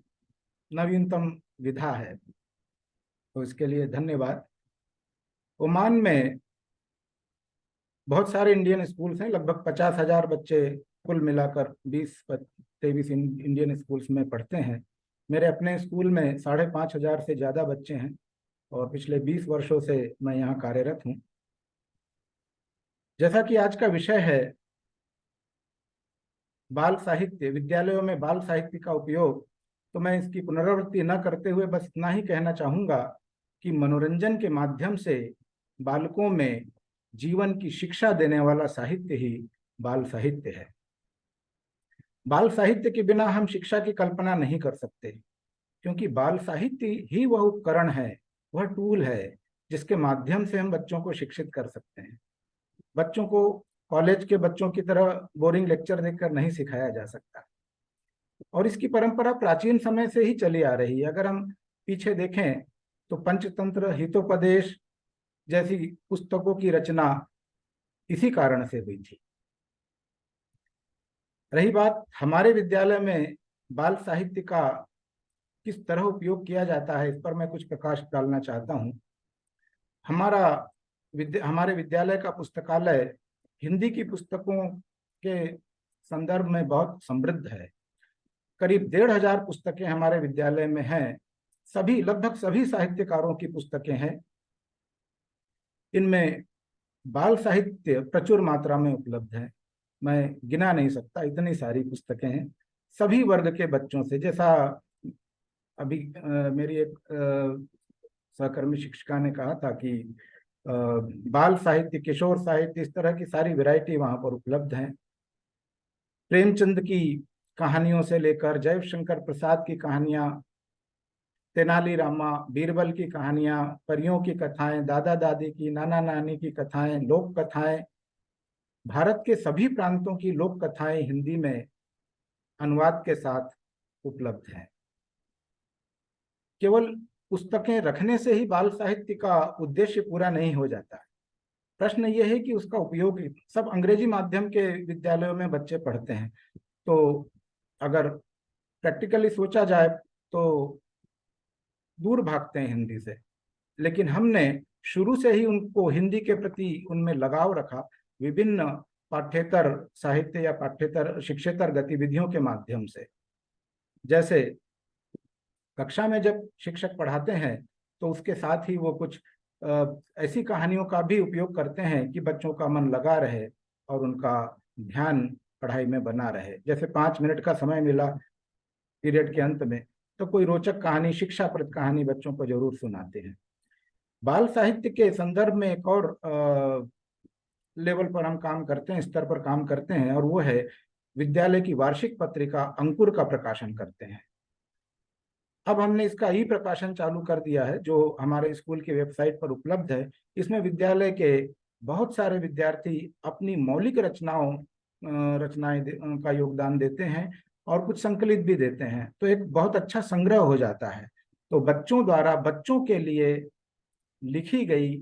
नवीनतम विधा है, तो इसके लिए धन्यवाद। ओमान में बहुत सारे इंडियन स्कूल्स हैं, लगभग 50,000 बच्चे कुल मिलाकर 20-23 इंडियन स्कूल्स में पढ़ते हैं। मेरे अपने स्कूल में 5,500 से ज़्यादा बच्चे हैं और पिछले 20 वर्षों से मैं यहाँ कार्यरत हूँ। जैसा कि आज का विषय है बाल साहित्य, विद्यालयों में बाल साहित्य का उपयोग, तो मैं इसकी पुनरावृत्ति न करते हुए बस इतना ही कहना चाहूँगा कि मनोरंजन के माध्यम से बालकों में जीवन की शिक्षा देने वाला साहित्य ही बाल साहित्य है। बाल साहित्य के बिना हम शिक्षा की कल्पना नहीं कर सकते, क्योंकि बाल साहित्य ही वह उपकरण है, वह टूल है जिसके माध्यम से हम बच्चों को शिक्षित कर सकते हैं। बच्चों को कॉलेज के बच्चों की तरह बोरिंग लेक्चर देकर नहीं सिखाया जा सकता, और इसकी परंपरा प्राचीन समय से ही चली आ रही है। अगर हम पीछे देखें तो पंचतंत्र, हितोपदेश जैसी पुस्तकों की रचना इसी कारण से हुई थी। रही बात हमारे विद्यालय में बाल साहित्य का किस तरह उपयोग किया जाता है, इस पर मैं कुछ प्रकाश डालना चाहता हूँ। हमारे विद्यालय का पुस्तकालय हिंदी की पुस्तकों के संदर्भ में बहुत समृद्ध है। करीब 1500 पुस्तकें हमारे विद्यालय में हैं। लगभग सभी साहित्यकारों की पुस्तकें हैं। इनमें बाल साहित्य प्रचुर मात्रा में उपलब्ध है, मैं गिना नहीं सकता, इतनी सारी पुस्तकें हैं सभी वर्ग के बच्चों से। जैसा अभी मेरी एक सहकर्मी शिक्षिका ने कहा था कि बाल साहित्य, किशोर साहित्य, इस तरह की सारी वैरायटी वहाँ पर उपलब्ध हैं। प्रेमचंद की कहानियों से लेकर जयशंकर प्रसाद की कहानियाँ, तेनालीरामा, बीरबल की कहानियाँ, परियों की कथाएं, दादा दादी की, नाना नानी की कथाएं, लोक कथाएं, भारत के सभी प्रांतों की लोक कथाएं हिंदी में अनुवाद के साथ उपलब्ध हैं। केवल पुस्तकें रखने से ही बाल साहित्य का उद्देश्य पूरा नहीं हो जाता। प्रश्न ये है कि उसका उपयोग, सब अंग्रेजी माध्यम के विद्यालयों में बच्चे पढ़ते हैं, तो अगर प्रैक्टिकली सोचा जाए तो दूर भागते हैं हिंदी से। लेकिन हमने शुरू से ही उनको हिंदी के प्रति उनमें लगाव रखा, विभिन्न पाठ्येतर साहित्य या पाठ्येतर शिक्षेतर गतिविधियों के माध्यम से। जैसे कक्षा में जब शिक्षक पढ़ाते हैं तो उसके साथ ही वो कुछ ऐसी कहानियों का भी उपयोग करते हैं कि बच्चों का मन लगा रहे और उनका ध्यान पढ़ाई में बना रहे। जैसे 5 मिनट का समय मिला पीरियड के अंत में, तो कोई रोचक कहानी, शिक्षाप्रद कहानी बच्चों को जरूर सुनाते हैं। बाल साहित्य के संदर्भ में एक और लेवल पर हम काम करते हैं, स्तर पर काम करते हैं, और वो है विद्यालय की वार्षिक पत्रिका अंकुर का प्रकाशन करते हैं। अब हमने इसका ई प्रकाशन चालू कर दिया है, जो हमारे स्कूल की वेबसाइट पर उपलब्ध है। इसमें विद्यालय के बहुत सारे विद्यार्थी अपनी मौलिक रचनाएं का योगदान देते हैं और कुछ संकलित भी देते हैं, तो एक बहुत अच्छा संग्रह हो जाता है। तो बच्चों द्वारा बच्चों के लिए लिखी गई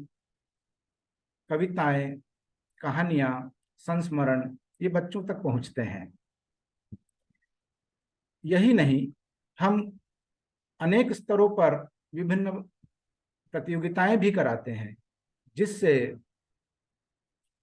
कविताएं, कहानियां, संस्मरण, ये बच्चों तक पहुंचते हैं। यही नहीं, हम अनेक स्तरों पर विभिन्न प्रतियोगिताएं भी कराते हैं, जिससे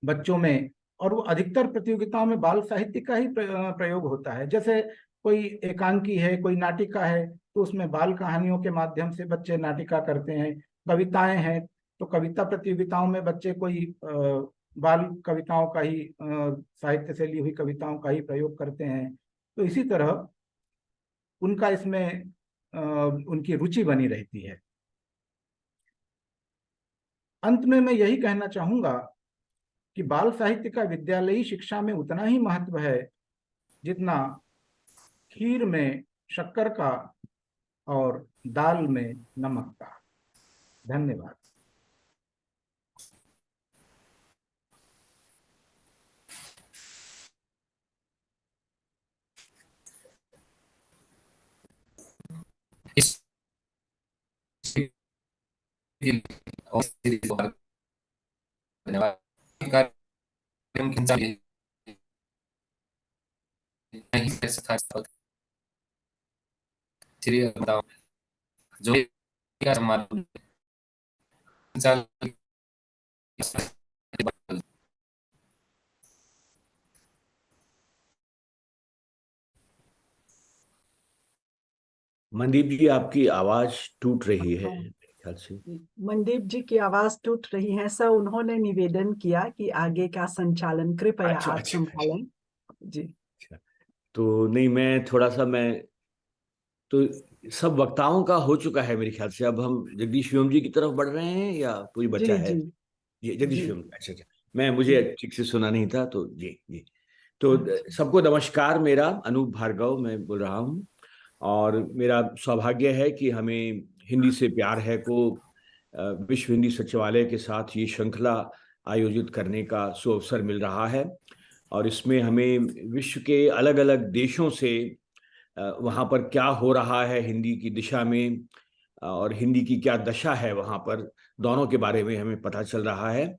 बच्चों में, और वो अधिकतर प्रतियोगिताओं में बाल साहित्य का ही प्रयोग होता है। जैसे कोई एकांकी है, कोई नाटिका है, तो उसमें बाल कहानियों के माध्यम से बच्चे नाटिका करते हैं। कविताएं हैं तो कविता प्रतियोगिताओं में बच्चे कोई बाल कविताओं का ही, साहित्य से ली हुई कविताओं का ही प्रयोग करते हैं। तो इसी तरह उनका इसमें उनकी रुचि बनी रहती है। अंत में मैं यही कहना चाहूंगा कि बाल साहित्य का विद्यालयी शिक्षा में उतना ही महत्व है जितना खीर में शक्कर का और दाल में नमक का। धन्यवाद। इस और धन्यवाद। कार्यक्रम के इंसान नहीं कर सकता, श्री बताओ जो क्या हमारा मनदीप जी, आपकी आवाज टूट रही है। ख्याल से। मनदीप जी की आवाज टूट रही है सर, उन्होंने निवेदन किया कि आगे का संचालन कृपया अच्छा आप अच्छा संभालें। जी अच्छा। तो नहीं, मैं थोड़ा सा तो सब वक्ताओं का हो चुका है मेरे ख्याल से। अब हम जगदीश व्योम जी की तरफ बढ़ रहे हैं या कोई बचा जी है? जी ये जगदीश जी व्योम, अच्छा अच्छा। मुझे जी ठीक से सुना नहीं था, तो जी जी। तो अच्छा सबको नमस्कार, मेरा अनूप भार्गव मैं बोल रहा हूँ। और मेरा सौभाग्य है कि हमें हिंदी से प्यार है को विश्व हिंदी सचिवालय के साथ ये श्रृंखला आयोजित करने का सुअवसर मिल रहा है। और इसमें हमें विश्व के अलग अलग देशों से वहाँ पर क्या हो रहा है हिंदी की दिशा में, और हिंदी की क्या दशा है वहाँ पर, दोनों के बारे में हमें पता चल रहा है।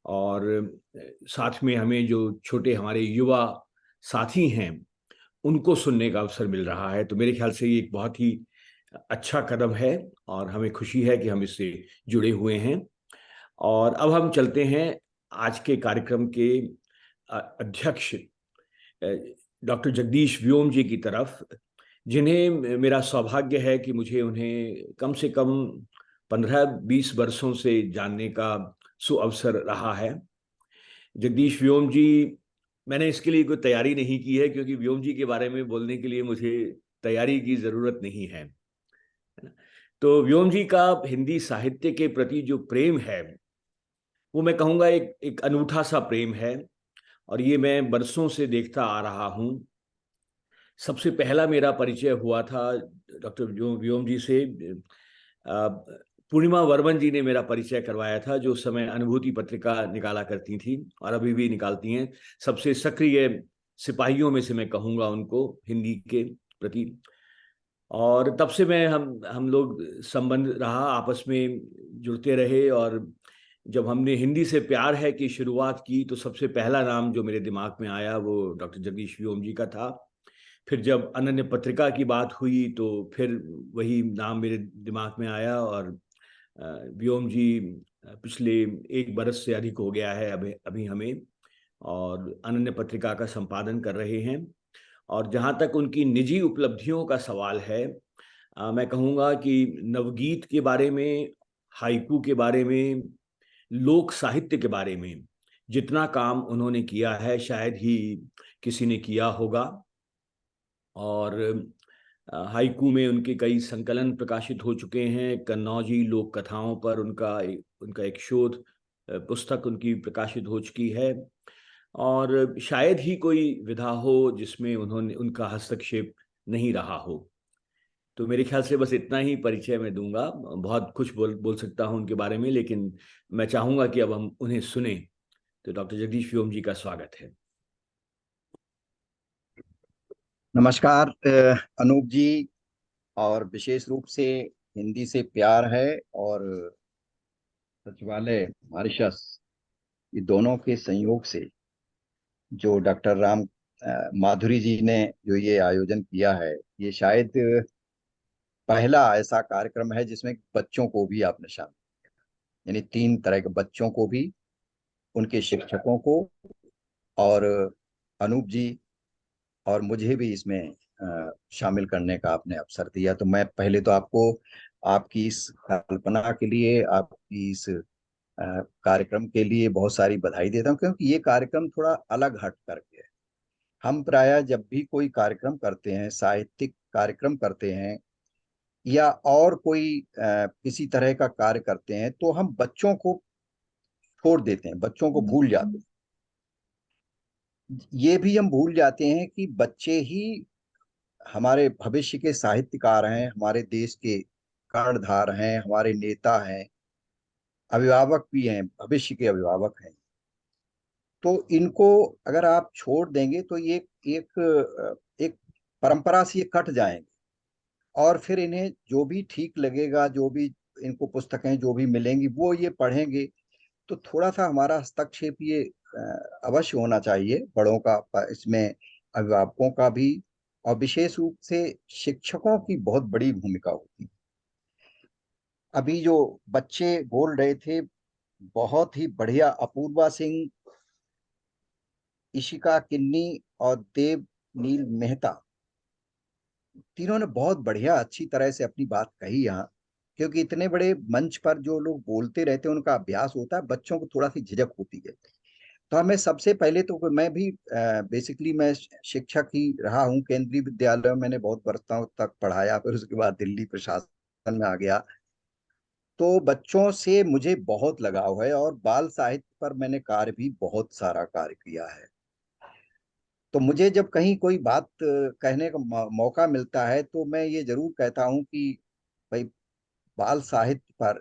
और साथ में हमें जो छोटे हमारे युवा साथी हैं उनको सुनने का अवसर मिल रहा है। तो मेरे ख्याल से ये एक बहुत ही अच्छा कदम है और हमें खुशी है कि हम इससे जुड़े हुए हैं। और अब हम चलते हैं आज के कार्यक्रम के अध्यक्ष डॉक्टर जगदीश व्योम जी की तरफ, जिन्हें मेरा सौभाग्य है कि मुझे उन्हें कम से कम 15-20 वर्षों से जानने का सुअवसर रहा है। जगदीश व्योम जी, मैंने इसके लिए कोई तैयारी नहीं की है, क्योंकि व्योम जी के बारे में बोलने के लिए मुझे तैयारी की जरूरत नहीं है ना? तो व्योम जी का हिंदी साहित्य के प्रति जो प्रेम है वो मैं कहूँगा एक एक अनूठा सा प्रेम है। और ये मैं बरसों से देखता आ रहा हूँ। सबसे पहला मेरा परिचय हुआ था डॉक्टर व्योम जी से, पूर्णिमा वर्मन जी ने मेरा परिचय करवाया था, जो उस समय अनुभूति पत्रिका निकाला करती थी और अभी भी निकालती हैं। सबसे सक्रिय सिपाहियों में से मैं कहूँगा उनको हिंदी के प्रति। और तब से मैं हम लोग संबंध रहा, आपस में जुड़ते रहे। और जब हमने हिंदी से प्यार है की शुरुआत की तो सबसे पहला नाम जो मेरे दिमाग में आया वो डॉक्टर जगदीश व्योम जी का था। फिर जब अनन्य पत्रिका की बात हुई तो फिर वही नाम मेरे दिमाग में आया। और व्योम जी पिछले 1 बरस से अधिक हो गया है अभी अभी हमें, और अनन्य पत्रिका का संपादन कर रहे हैं। और जहाँ तक उनकी निजी उपलब्धियों का सवाल है, मैं कहूँगा कि नवगीत के बारे में, हाइकू के बारे में, लोक साहित्य के बारे में जितना काम उन्होंने किया है शायद ही किसी ने किया होगा। और हाइकू में उनके कई संकलन प्रकाशित हो चुके हैं। कन्नौजी लोक कथाओं पर उनका एक शोध पुस्तक उनकी प्रकाशित हो चुकी है। और शायद ही कोई विधा हो जिसमें उनका हस्तक्षेप नहीं रहा हो। तो मेरे ख्याल से बस इतना ही परिचय मैं दूंगा। बहुत कुछ बोल सकता हूं उनके बारे में, लेकिन मैं चाहूंगा कि अब हम उन्हें सुने। तो डॉक्टर जगदीश व्योम जी का स्वागत है। नमस्कार अनूप जी, और विशेष रूप से हिंदी से प्यार है और सचिवालय मॉरिशस, ये दोनों के संयोग से जो डॉक्टर माधुरी जी ने जो ये आयोजन किया है, ये शायद पहला ऐसा कार्यक्रम है जिसमें बच्चों को भी आपने शामिल, यानी 3 तरह के बच्चों को भी, उनके शिक्षकों को, और अनूप जी और मुझे भी इसमें शामिल करने का आपने अवसर दिया। तो मैं पहले तो आपको आपकी इस कल्पना के लिए, आपकी इस कार्यक्रम के लिए बहुत सारी बधाई देता हूँ, क्योंकि ये कार्यक्रम थोड़ा अलग हट करके है। हम प्रायः जब भी कोई कार्यक्रम करते हैं, साहित्यिक कार्यक्रम करते हैं या और कोई किसी तरह का कार्य करते हैं, तो हम बच्चों को छोड़ देते हैं, बच्चों को भूल जाते हैं। ये भी हम भूल जाते हैं कि बच्चे ही हमारे भविष्य के साहित्यकार हैं, हमारे देश के कर्णधार हैं, हमारे नेता हैं, अभिभावक भी हैं, भविष्य के अभिभावक हैं। तो इनको अगर आप छोड़ देंगे तो ये एक परंपरा से ये कट जाएंगे, और फिर इन्हें जो भी ठीक लगेगा, जो भी इनको पुस्तकें जो भी मिलेंगी वो ये पढ़ेंगे। तो थोड़ा सा हमारा हस्तक्षेप ये अवश्य होना चाहिए, बड़ों का इसमें, अभिभावकों का भी, और विशेष रूप से शिक्षकों की बहुत बड़ी भूमिका होती है। अभी जो बच्चे बोल रहे थे, बहुत ही बढ़िया, अपूर्वा सिंह, इशिका किन्नी और देव नील मेहता, तीनों ने बहुत बढ़िया अच्छी तरह से अपनी बात कही यहाँ। क्योंकि इतने बड़े मंच पर जो लोग बोलते रहते हैं उनका अभ्यास होता है, बच्चों को थोड़ा सी झिझक होती है। तो हमें सबसे पहले तो मैं भी बेसिकली मैं शिक्षक ही रहा हूँ, केंद्रीय विद्यालय में मैंने बहुत वर्षों तक पढ़ाया, फिर उसके बाद दिल्ली प्रशासन में आ गया। तो बच्चों से मुझे बहुत लगाव है और बाल साहित्य पर मैंने कार्य भी बहुत सारा कार्य किया है। तो मुझे जब कहीं कोई बात कहने का मौका मिलता है तो मैं ये जरूर कहता हूँ कि भाई बाल साहित्य पर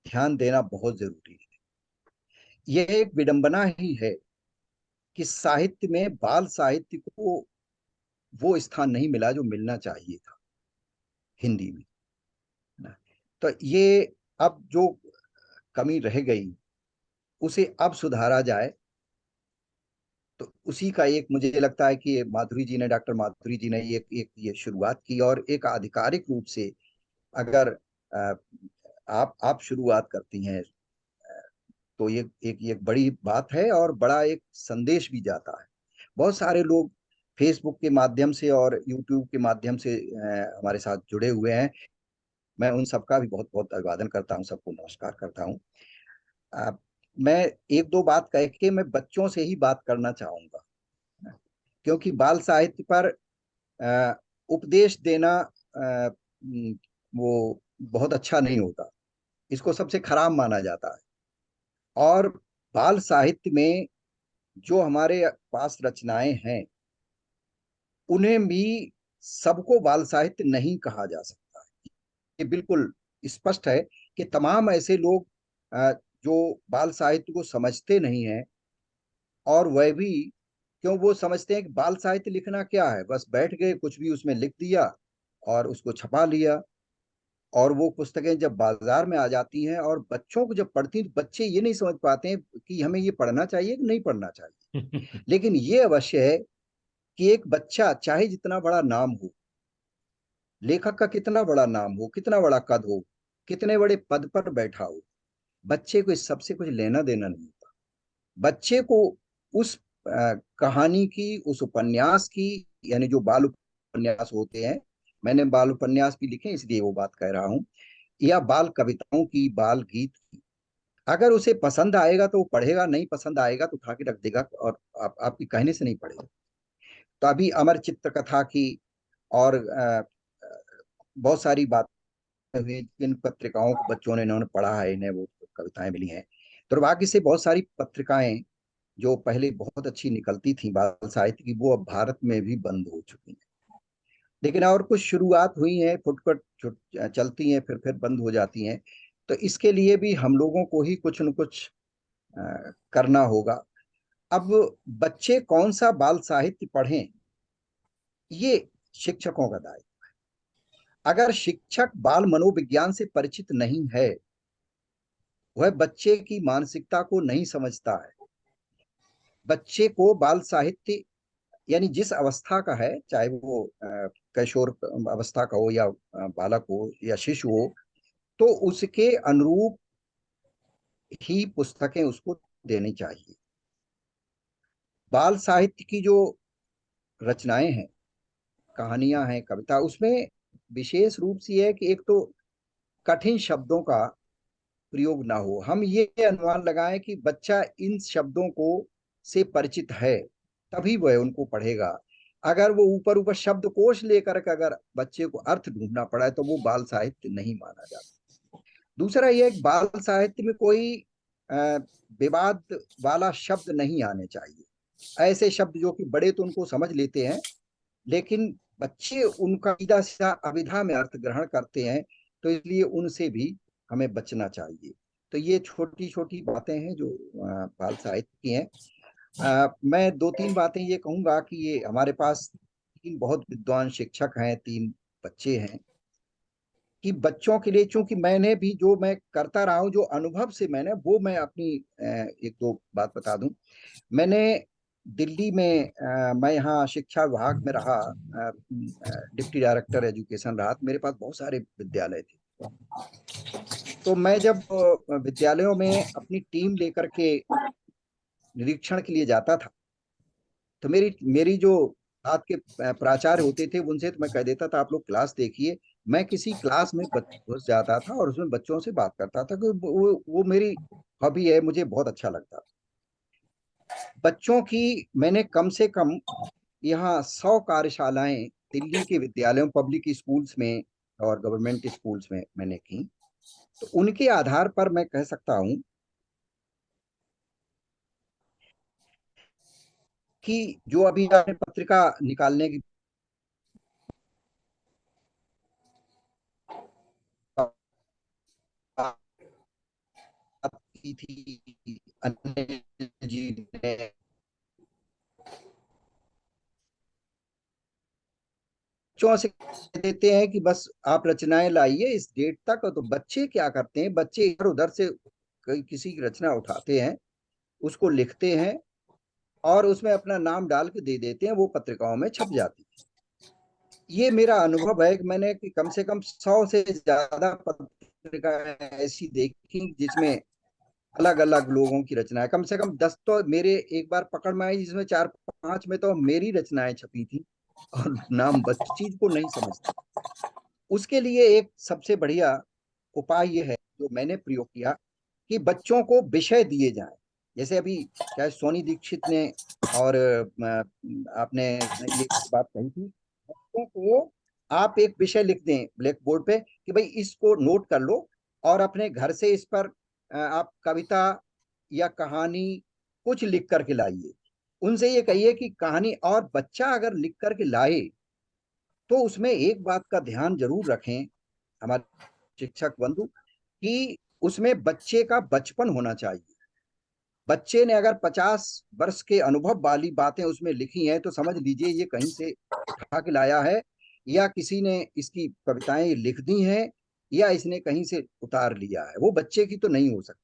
ध्यान देना बहुत जरूरी है। यह एक विडंबना ही है कि साहित्य में बाल साहित्य को वो स्थान नहीं मिला जो मिलना चाहिए था हिंदी में ना। तो ये अब जो कमी रह गई उसे अब सुधारा जाए। तो उसी का एक मुझे लगता है कि माधुरी जी ने, डॉक्टर माधुरी जी ने एक ये शुरुआत की, और एक आधिकारिक रूप से अगर अ, आप शुरुआत करती हैं तो ये एक बड़ी बात है और बड़ा एक संदेश भी जाता है। बहुत सारे लोग फेसबुक के माध्यम से और यूट्यूब के माध्यम से हमारे साथ जुड़े हुए हैं। मैं उन सबका भी बहुत बहुत अभिवादन करता हूँ, सबको नमस्कार करता हूँ। मैं एक दो बात कह के मैं बच्चों से ही बात करना चाहूंगा, क्योंकि बाल साहित्य पर उपदेश देना वो बहुत अच्छा नहीं होता, इसको सबसे खराब माना जाता है। और बाल साहित्य में जो हमारे पास रचनाएं हैं उन्हें भी सबको बाल साहित्य नहीं कहा जा सकता। ये बिल्कुल स्पष्ट है कि तमाम ऐसे लोग जो बाल साहित्य को समझते नहीं हैं, और वह भी क्यों, वो समझते हैं कि बाल साहित्य लिखना क्या है, बस बैठ गए कुछ भी उसमें लिख दिया और उसको छपा लिया। और वो पुस्तकें जब बाजार में आ जाती हैं और बच्चों को जब पढ़ती हैं तो बच्चे ये नहीं समझ पाते हैं कि हमें ये पढ़ना चाहिए कि नहीं पढ़ना चाहिए। लेकिन ये अवश्य है कि एक बच्चा चाहे जितना बड़ा नाम हो, लेखक का कितना बड़ा नाम हो, कितना बड़ा कद हो, कितने बड़े पद पर बैठा हो, बच्चे को इस सबसे कुछ लेना देना नहीं होता। बच्चे को उस कहानी की, उस उपन्यास की, यानी जो बाल उपन्यास होते हैं, मैंने बाल उपन्यास भी लिखे इसलिए वो बात कह रहा हूं, या बाल कविताओं की, बाल गीत की, अगर उसे पसंद आएगा तो वो पढ़ेगा, नहीं पसंद आएगा तो उठा के रख देगा और आपकी कहने से नहीं पढ़ेगा। तो अभी अमर चित्र कथा की और बहुत सारी बातें हुई, इन पत्रिकाओं को बच्चों ने, इन्होंने पढ़ा है, इन्हें वो कविताएं मिली हैं। दुर्भाग्य से बहुत सारी पत्रिकाएं जो पहले बहुत अच्छी निकलती थी बाल साहित्य की, वो अब भारत में भी बंद हो चुकी हैं। लेकिन और कुछ शुरुआत हुई है, फुटफुट चलती हैं, फिर बंद हो जाती हैं। तो इसके लिए भी हम लोगों को ही कुछ न कुछ करना होगा। अब बच्चे कौन सा बाल साहित्य पढ़ें, ये शिक्षकों का दायित्व है। अगर शिक्षक बाल मनोविज्ञान से परिचित नहीं है, वह बच्चे की मानसिकता को नहीं समझता है, बच्चे को बाल साहित्य यानी जिस अवस्था का है, चाहे वो किशोर अवस्था का हो या बालक हो या शिशु हो, तो उसके अनुरूप ही पुस्तकें उसको देनी चाहिए। बाल साहित्य की जो रचनाएं हैं, कहानियां हैं, कविता, उसमें विशेष रूप से है कि एक तो कठिन शब्दों का प्रयोग ना हो। हम ये अनुमान लगाएं कि बच्चा इन शब्दों को से परिचित है, तभी वह उनको पढ़ेगा। अगर वो ऊपर ऊपर शब्दकोश लेकर के अगर बच्चे को अर्थ ढूंढना पड़ा है तो वो बाल साहित्य नहीं माना जाता। दूसरा ये, बाल साहित्य में कोई विवाद वाला शब्द नहीं आने चाहिए। ऐसे शब्द जो कि बड़े तो उनको समझ लेते हैं, लेकिन बच्चे उनका सीधा सीधा अविधा में अर्थ ग्रहण करते हैं, तो इसलिए उनसे भी हमें बचना चाहिए। तो ये छोटी छोटी बातें हैं जो बाल साहित्य की हैं। मैं दो तीन बातें ये कहूंगा कि ये हमारे पास 3 बहुत विद्वान शिक्षक हैं, 3 बच्चे हैं, कि बच्चों के लिए, चूंकि मैंने भी जो मैं करता रहा हूं, जो अनुभव से मैंने, वो मैं अपनी एक दो बात बता दूं। मैंने दिल्ली में मैं यहाँ शिक्षा विभाग में रहा, डिप्टी डायरेक्टर एजुकेशन रहा, तो मेरे पास बहुत सारे विद्यालय थे। तो मैं जब विद्यालयों में अपनी टीम लेकर के निरीक्षण के लिए जाता था, तो मेरी जो साथ के प्राचार्य होते थे उनसे तो मैं कह देता था, आप लोग क्लास देखिए, मैं किसी क्लास में घुस जाता था और उसमें बच्चों से बात करता था, कि वो मेरी हॉबी है, मुझे बहुत अच्छा लगता। बच्चों की मैंने कम से कम यहाँ 100 कार्यशालाएं दिल्ली के विद्यालयों, पब्लिक स्कूल्स में और गवर्नमेंट स्कूल्स में मैंने की। तो उनके आधार पर मैं कह सकता हूं कि जो अभी आपने पत्रिका निकालने की बात की थी, अनिल जी ने बच्चों से देते हैं कि बस आप रचनाएं लाइए इस डेट तक, तो बच्चे क्या करते हैं, बच्चे इधर उधर से किसी की रचना उठाते हैं, उसको लिखते हैं और उसमें अपना नाम डाल के दे देते हैं, वो पत्रिकाओं में छप जाती है। ये मेरा अनुभव है कि मैंने कि कम से कम 100 से ज्यादा पत्रिकाएं ऐसी देखी जिसमें अलग अलग लोगों की रचनाएं, कम से कम 10 तो मेरे एक बार पकड़ में आई, जिसमें 4-5 में तो मेरी रचनाएं छपी थी और नाम बच्ची चीज को नहीं समझते। उसके लिए एक सबसे बढ़िया उपाय ये है जो मैंने प्रयोग किया कि बच्चों को विषय दिए जाएं। जैसे अभी क्या सोनी दीक्षित ने और आपने ये बात कही थी, बच्चों को आप एक विषय लिख दें ब्लैक बोर्ड पे कि भाई इसको नोट कर लो और अपने घर से इस पर आप कविता या कहानी कुछ लिख करके लाइए। उनसे ये कहिए कि कहानी, और बच्चा अगर लिख करके लाए तो उसमें एक बात का ध्यान जरूर रखें हमारे शिक्षक बंधु, कि उसमें बच्चे का बचपन होना चाहिए। बच्चे ने अगर 50 वर्ष के अनुभव वाली बातें उसमें लिखी हैं तो समझ लीजिए ये कहीं से उठा के लाया है, या किसी ने इसकी कविताएं लिख दी हैं, या इसने कहीं से उतार लिया है, वो बच्चे की तो नहीं हो सकती।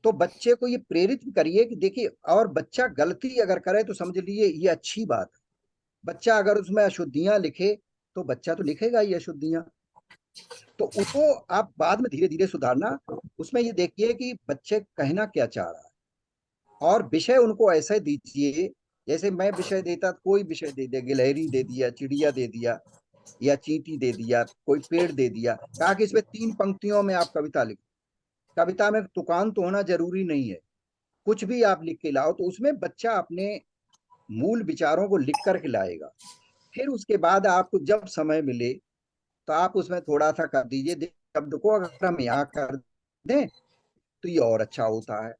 तो बच्चे को ये प्रेरित करिए कि देखिए, और बच्चा गलती अगर करे तो समझ लीजिए ये अच्छी बात है। बच्चा अगर उसमें अशुद्धियां लिखे तो बच्चा तो लिखेगा ही अशुद्धियां, तो उसको आप बाद में धीरे धीरे सुधारना। उसमें ये देखिए कि बच्चे कहना क्या चाह रहा है, और विषय उनको ऐसे दीजिए जैसे मैं विषय देता, कोई विषय दे दिया, गिलहरी दे दिया, चिड़िया दे दिया, या चींटी दे दिया, कोई पेड़ दे दिया, कहा कि इसमें 3 पंक्तियों में आप कविता लिखो। कविता में तुकान तो होना जरूरी नहीं है, कुछ भी आप लिख के लाओ, तो उसमें बच्चा अपने मूल विचारों को लिख करके लाएगा। फिर उसके बाद आपको जब समय मिले तो आप उसमें थोड़ा सा कर दीजिए, शब्द को अगर हम यहाँ कर दें तो ये और अच्छा होता है।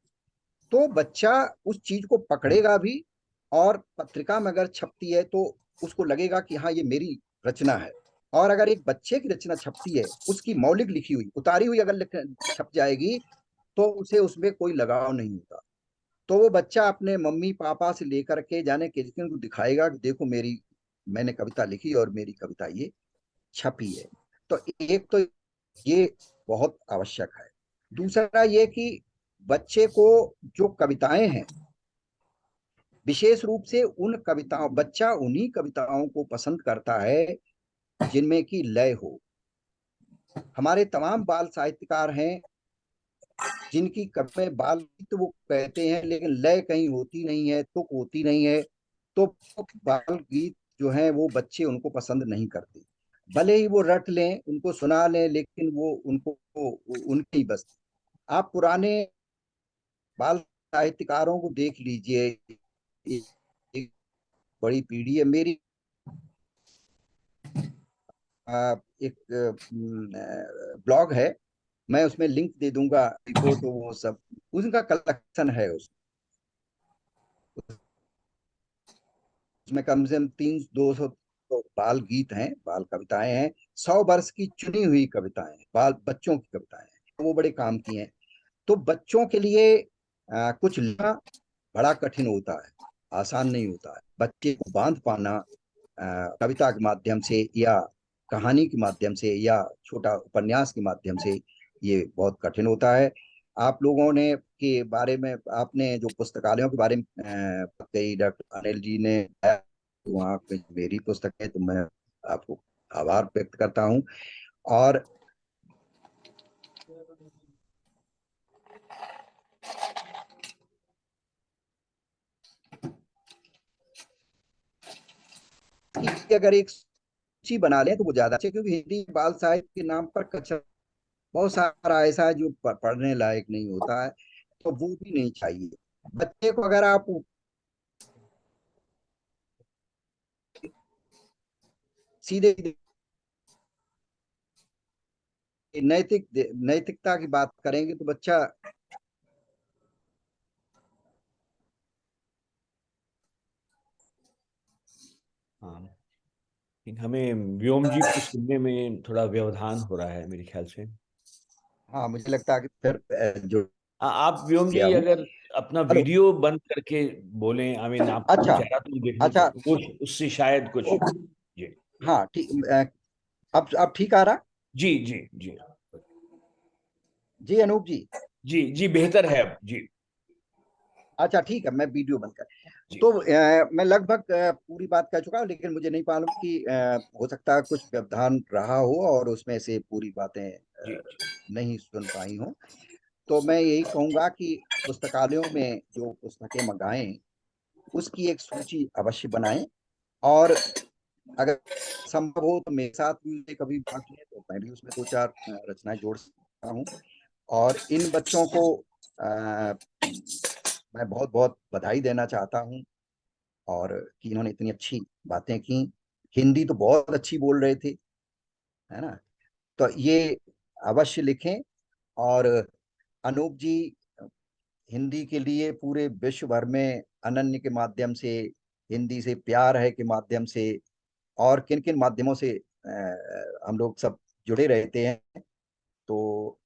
तो बच्चा उस चीज को पकड़ेगा भी, और पत्रिका में अगर छपती है तो उसको लगेगा कि हाँ ये मेरी रचना है। और अगर एक बच्चे की रचना छपती है, उसकी मौलिक लिखी हुई, उतारी हुई अगर छप जाएगी तो उसे उसमें कोई लगाव नहीं होता। तो वो बच्चा अपने मम्मी पापा से लेकर के जाने किन को दिखाएगा कि देखो मेरी, मैंने कविता लिखी और मेरी कविता ये छपी है। तो एक तो ये बहुत आवश्यक है। दूसरा ये कि बच्चे को जो कविताएं हैं, विशेष रूप से उन कविताओं, बच्चा उन्हीं कविताओं को पसंद करता है जिनमें की लय हो। हमारे तमाम बाल साहित्यकार हैं जिनकी कविताएं बाल गीत वो कहते हैं, लेकिन लय कहीं होती नहीं है, तुक होती नहीं है। तो बाल गीत जो है वो बच्चे उनको पसंद नहीं करते, भले ही वो रट लें, उनको सुना लें, लेकिन वो उनको उनकी बस। आप पुराने बाल साहित्यकारों को देख लीजिए, एक बड़ी पीढ़ी है मेरी, एक ब्लॉग है, मैं उसमें लिंक दे दूंगा को, तो वो सब उनका कलेक्शन है। उसमें कम से कम 300-200 तो बाल गीत हैं, बाल कविताएं हैं, 100 वर्ष की चुनी हुई कविताएं हैं, बाल बच्चों की कविताएं हैं, तो वो बड़े काम की हैं। तो बच्चों के लिए कुछ लिखना बड़ा कठिन होता है, आसान नहीं होता है। बच्चे को बांध पाना कविता के माध्यम से या कहानी के माध्यम से या छोटा उपन्यास के माध्यम से, ये बहुत कठिन होता है। आप लोगों ने के बारे में, आपने जो पुस्तकालयों के बारे में कही, डॉक्टर अनिल जी ने, वहाँ पे मेरी पुस्तक है, तो मैं आपको आभार व्यक्त करता हूँ। और अगर एक रुचि बना लें तो वो ज्यादा अच्छा है, क्योंकि हिंदी बाल साहित्य के नाम पर कचरा बहुत सारा ऐसा है जो पढ़ने लायक नहीं होता है, तो वो भी नहीं चाहिए। बच्चे को अगर आप सीधे नैतिकता की बात करेंगे तो बच्चा हाँ, हमें व्योम जी को सुनने में थोड़ा व्यवधान हो रहा है मेरे ख्याल से। हाँ, मुझे लगता है कि फिर जो आप व्योम गया जी हूँ। अगर अपना हेलो। वीडियो बंद करके बोलें, आई मीन आपका अच्छा चेहरा तो देखने अच्छा। को कुछ उससे शायद कुछ ओ, जी हाँ ठीक। अब ठीक आ रहा? जी जी जी जी अनूप जी। जी जी बेहतर है अब जी अच्छा ठीक है, मैं वीडियो बंद कर। जी तो मैं लगभग पूरी बात कह चुका हूँ, लेकिन मुझे नहीं मालूम कि हो सकता है कुछ व्यवधान रहा हो और उसमें से पूरी बातें जी नहीं सुन पाई हो। तो मैं यही कहूंगा कि पुस्तकालयों में जो पुस्तकें मंगाएं उसकी एक सूची अवश्य बनाएं, और अगर संभव हो तो मेरे साथ भी उसे कभी बांट लें तो मैं भी उसमें दो चार रचनाएं जोड़ सकता हूँ। और इन बच्चों को मैं बहुत बहुत बधाई देना चाहता हूँ, और कि इन्होंने इतनी अच्छी बातें की। हिंदी तो बहुत अच्छी बोल रहे थे, है ना? तो ये अवश्य लिखें। और अनूप जी हिंदी के लिए पूरे विश्व भर में अनन्य के माध्यम से, हिंदी से प्यार है के माध्यम से, और किन किन माध्यमों से हम लोग सब जुड़े रहते हैं। तो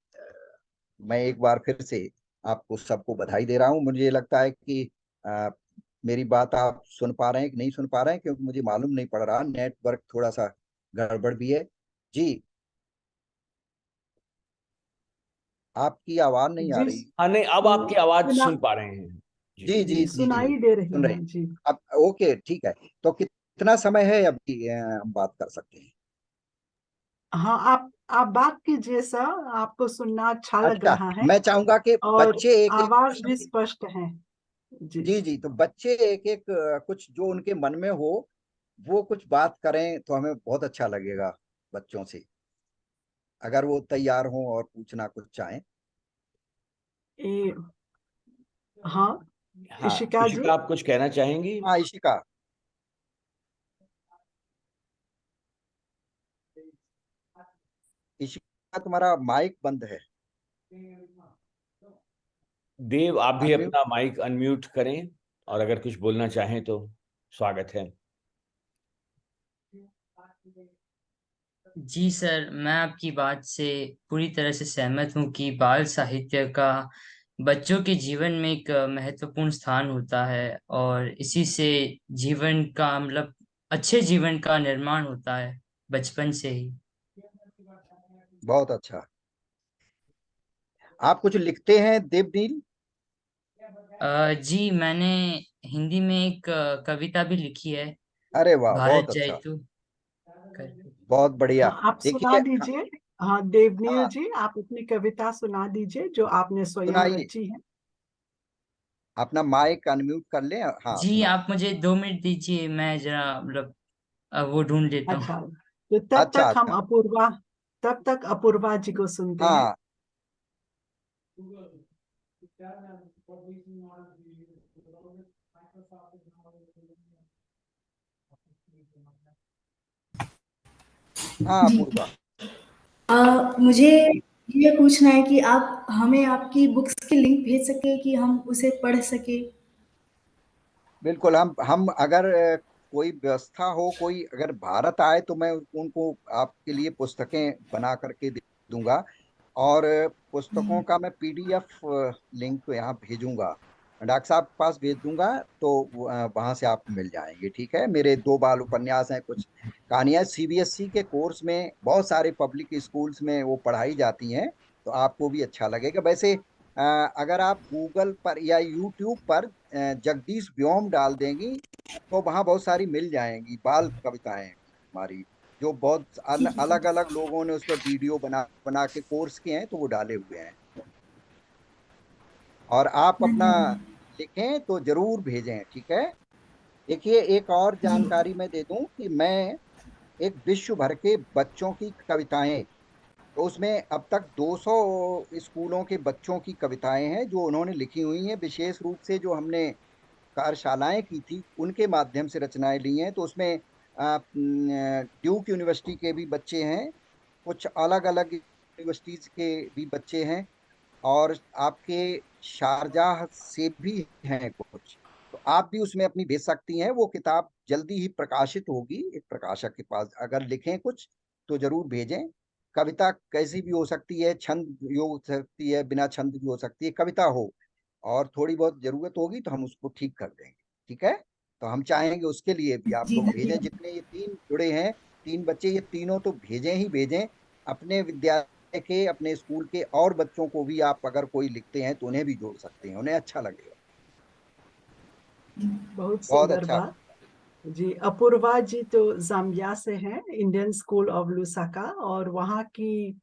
मैं एक बार फिर से आपको सबको बधाई दे रहा हूँ। मुझे लगता है कि मेरी बात आप सुन पा रहे हैं कि नहीं सुन पा रहे हैं, क्योंकि मुझे मालूम नहीं पड़ रहा, नेटवर्क थोड़ा सा गड़बड़ भी है। जी, आपकी आवाज नहीं आ जी रही। हाँ नहीं अब आपकी आवाज सुना सुन पा रहे हैं जी जी जी जी जी जी, सुनाई दे रही सुन रहे है हैं। जी। अब ओके ठीक है। तो कितना समय है अभी हम बात कर सकते हैं? हाँ, आप बात कीजिए सर, आपको सुनना अच्छा लग अच्छा, रहा है मैं चाहूंगा कि और बच्चे एक एक आवाज भी स्पष्ट है जी। जी जी, तो बच्चे एक एक कुछ जो उनके मन में हो वो कुछ बात करें तो हमें बहुत अच्छा लगेगा बच्चों से, अगर वो तैयार हों और पूछना कुछ चाहें। ए, हाँ, हाँ इशिका जी। इशिका आप कुछ कहना चाहेंगी हाँ इशिका। इशिका तुम्हारा माइक बंद है। देव आप भी अनम्यूट। अपना माइक अनम्यूट करें और अगर कुछ बोलना चाहें तो स्वागत है जी सर, मैं आपकी बात से पूरी तरह से सहमत हूँ कि बाल साहित्य का बच्चों के जीवन में एक महत्वपूर्ण स्थान होता है और इसी से जीवन का मतलब अच्छे जीवन का निर्माण होता है बचपन से ही। बहुत अच्छा। आप कुछ लिखते हैं देवनील? जी मैंने हिंदी में एक कविता भी लिखी है, अरे वाह, भारत बहुत अच्छा, जयतु करके। बहुत बढ़िया। हाँ, आप सुना देखिए, दीजिए। हाँ, देवनील हाँ जी, आप अपनी कविता सुना दीजिए जो आपने स्वयं सुनाइए, रची है। अपना माइक अनम्यूट कर लें। हाँ जी सुनाइए। आप मुझे 2 मिनट दीजिए, मैं जरा मतलब वो ढूंढ लेता हूँ। अच्छा, तो तब अच्छा तक हम अच्छा। अपूर्वा जी को सुनते हैं। हाँ हाँ जी। अपूर्वा। मुझे ये पूछना है कि आप हमें आपकी बुक्स की लिंक भेज सके कि हम उसे पढ़ सके। बिल्कुल, हम अगर कोई व्यवस्था हो, कोई अगर भारत आए तो मैं उनको आपके लिए पुस्तकें बना करके दे दूंगा, और पुस्तकों का मैं पीडीएफ लिंक यहाँ भेजूंगा, डॉक्टर साहब के पास भेज दूंगा, तो वहां से आपको मिल जाएंगे। ठीक है, मेरे दो बाल उपन्यास हैं, कुछ कहानियां सीबीएसई के कोर्स में बहुत सारे पब्लिक स्कूल्स में वो पढ़ाई जाती हैं, तो आपको भी अच्छा लगेगा। वैसे अ, अगर आप गूगल पर या यूट्यूब पर जगदीश व्योम डाल देंगी तो वहाँ बहुत सारी मिल जाएंगी बाल कविताएं हमारी, जो बहुत अलग अलग लोगों ने उस पर वीडियो बना बना के कोर्स किए हैं, तो वो डाले हुए हैं। और आप अपना धन्यवाद। लिखें तो जरूर भेजें, ठीक है? देखिए, एक और जी। जानकारी मैं दे दूं कि मैं एक विश्व भर के बच्चों की कविताएं, तो उसमें अब तक 200 स्कूलों के बच्चों की कविताएं हैं जो उन्होंने लिखी हुई हैं। विशेष रूप से जो हमने कार्यशालाएं की थी उनके माध्यम से रचनाएं ली हैं। तो उसमें ड्यूक यूनिवर्सिटी के भी बच्चे हैं, कुछ अलग अलग यूनिवर्सिटीज के भी बच्चे हैं, और आपके शारजाह से भी हैं कुछ। तो आप भी उसमें अपनी भेज सकती हैं। वो किताब जल्दी ही प्रकाशित होगी, एक प्रकाशक के पास। अगर लिखें कुछ तो जरूर भेजें। कविता कैसी भी हो सकती है, छंद भी हो सकती है, बिना छंद भी हो सकती है, कविता हो और थोड़ी बहुत जरूरत होगी तो हम उसको ठीक कर देंगे। ठीक है, तो हम चाहेंगे उसके लिए भी आप जी लोग भेजें। धन्यवाद। जितने ये 3 जुड़े हैं, 3 बच्चे, ये तीनों तो भेजें ही भेजें। अपने विद्यालय के, अपने स्कूल के और बच्चों को भी आप अगर कोई लिखते हैं तो उन्हें भी जोड़ सकते हैं, उन्हें अच्छा लगेगा। बहुत बहुत सुंदर अच्छा। बात। जी, अपूर्वा जी तो जाम्बिया से हैं, इंडियन स्कूल ऑफ लुसाका, और वहाँ की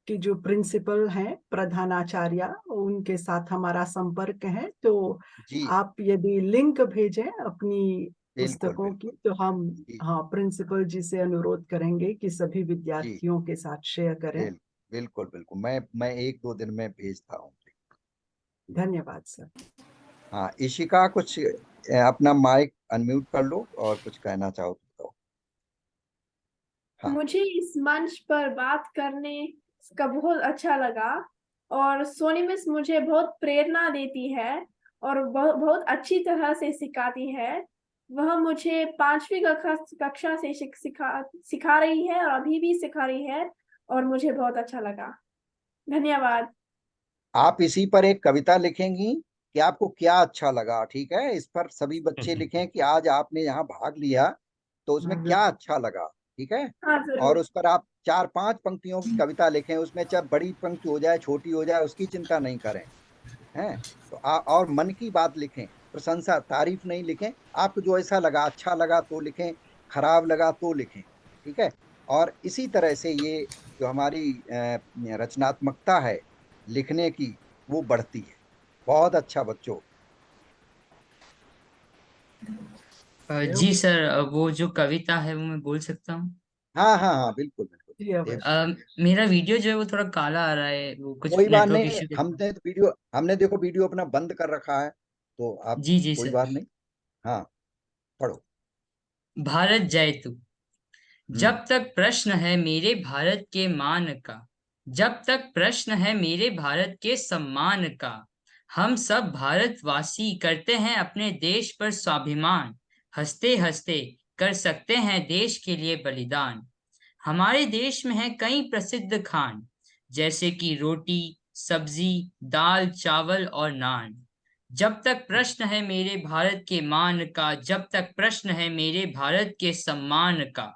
जो प्रिंसिपल हैं, प्रधानाचार्य, उनके साथ हमारा संपर्क है। तो जी आप यदि लिंक भेजें अपनी बिल्कुल पुस्तकों की बिल्कुल। तो हम, जी हाँ, प्रिंसिपल जी से अनुरोध करेंगे कि सभी जी विद्यार्थियों के साथ शेयर करें। बिल्कुल बिल्कुल। मैं 1-2 दिन में भेजता हूँ। धन्यवाद सर। हाँ इशिका, कुछ अपना माइक अनम्यूट कर लो और कुछ कहना चाहो तो बताओ। हाँ मुझे इस मंच पर बात करने का बहुत अच्छा लगा, और सोनी मिस मुझे बहुत प्रेरणा देती है और बहुत बहुत अच्छी तरह से सिखाती है। वह मुझे 5वीं कक्षा से सिखा रही है और अभी भी सिखा रही है, और मुझे बहुत अच्छा लगा। धन्यवाद। आप इसी पर एक कविता लिखेंगी कि आपको क्या अच्छा लगा। ठीक है, इस पर सभी बच्चे लिखें कि आज आपने यहाँ भाग लिया तो उसमें क्या अच्छा लगा। ठीक है, हाँ और जरूर। उस पर आप 4-5 पंक्तियों की कविता लिखें। उसमें चाहे बड़ी पंक्ति हो जाए, छोटी हो जाए, उसकी चिंता नहीं करें। हैं, तो और मन की बात लिखें, प्रशंसा तारीफ नहीं लिखें। आपको जो ऐसा लगा, अच्छा लगा तो लिखें, खराब लगा तो लिखें। ठीक है, और इसी तरह से ये जो हमारी रचनात्मकता है लिखने की, वो बढ़ती है। बहुत अच्छा बच्चों। जी सर, वो जो कविता है वो मैं बोल सकता हूँ? हाँ हाँ हाँ, बिल्कुल बिल्कुल। जी अवश्य। मेरा वीडियो जो है वो थोड़ा काला आ रहा है, वो कुछ कोई बात नेटवर्क नहीं, इश्यू के कारण। हमने देखो वीडियो अपना बंद कर रखा है, तो आप, जी जी कोई सर। बात नहीं। हाँ, पढ़ो। भारत जय तू। हम्म। जब तक प्रश्न है मेरे भारत के मान का, जब तक प्रश्न है मेरे भारत के सम्मान का, हम सब भारतवासी करते हैं अपने देश पर स्वाभिमान। हंसते हंसते कर सकते हैं देश के लिए बलिदान। हमारे देश में है कई प्रसिद्ध खान, जैसे कि रोटी, सब्जी, दाल, चावल और नान। जब तक प्रश्न है मेरे भारत के मान का, जब तक प्रश्न है मेरे भारत के सम्मान का,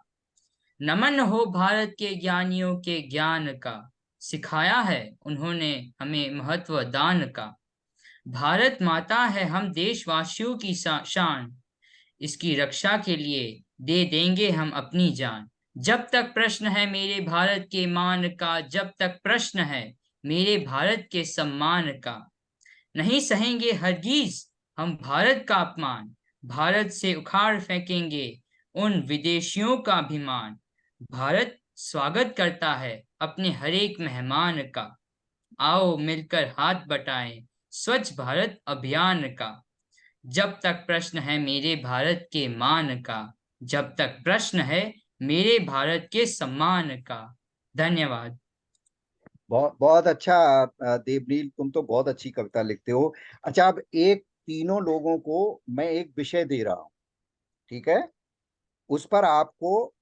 नमन हो भारत के ज्ञानियों के ज्ञान का, सिखाया है उन्होंने हमें महत्व दान का। भारत माता है हम देशवासियों की शान, इसकी रक्षा के लिए दे देंगे हम अपनी जान। जब तक प्रश्न है मेरे भारत के मान का, जब तक प्रश्न है मेरे भारत के सम्मान का, नहीं सहेंगे हरगिज हम भारत का अपमान। भारत से उखाड़ फेंकेंगे उन विदेशियों का अभिमान। भारत स्वागत करता है अपने हर एक मेहमान का। आओ मिलकर हाथ बटाएं स्वच्छ भारत अभियान का। जब तक प्रश्न है मेरे भारत के मान का, जब तक प्रश्न है मेरे भारत के सम्मान का। धन्यवाद। बहुत बहुत अच्छा। देवनील, तुम तो बहुत अच्छी कविता लिखते हो। अच्छा, अब एक, तीनों लोगों को मैं एक विषय दे रहा हूँ। ठीक है, उस पर आपको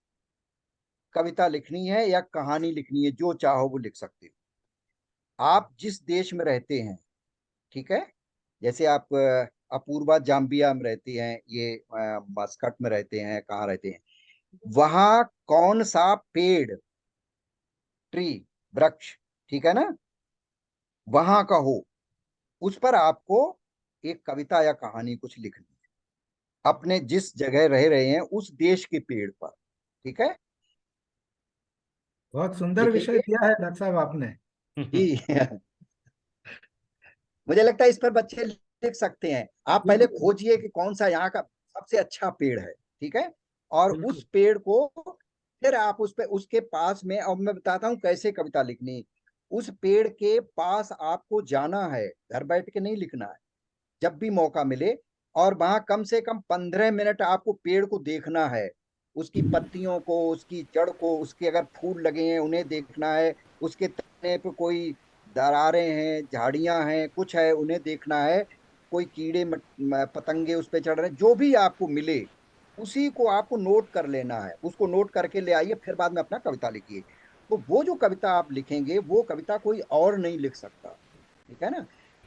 कविता लिखनी है या कहानी लिखनी है, जो चाहो वो लिख सकते हो। आप जिस देश में रहते हैं, ठीक है, जैसे आप अपूर्वा जाम्बिया में रहती हैं, ये मस्कट में रहते हैं, कहाँ रहते हैं, वहां कौन सा पेड़, ट्री, वृक्ष, ठीक है ना, वहां का हो, उस पर आपको एक कविता या कहानी कुछ लिखनी है, अपने जिस जगह रह रहे हैं उस देश के पेड़ पर। ठीक है, बहुत सुंदर विषय लिखेंगे दिया है डॉक्टर साहब आपने। जी। मुझे लगता है इस पर बच्चे लिख सकते हैं। आप पहले बिल्कुल खोजिए कि कौन सा यहाँ का सबसे अच्छा पेड़ है। ठीक है, और बिल्कुल। उस पेड़ को फिर आप उस पे उसके पास में, अब मैं बताता हूँ कैसे कविता लिखनी। उस पेड़ के पास आपको जाना है, घर बैठ के नहीं लिखना है, जब भी मौका मिले। और वहां कम से कम 15 मिनट आपको पेड़ को देखना है, उसकी पत्तियों को, उसकी जड़ को, उसके अगर फूल लगे हैं उन्हें देखना है, उसके तने पे कोई दरारें हैं, झाड़ियां हैं, कुछ है उन्हें देखना है, कोई कीड़े पतंगे उस पे चढ़ रहे हैं, जो भी आपको मिले उसी को आपको नोट कर लेना है, उसको नोट करके ले आइए, फिर बाद में अपना कविता लिखिए। तो वो जो कविता आप लिखेंगे वो कविता कोई और नहीं लिख सकता, ठीक है ना।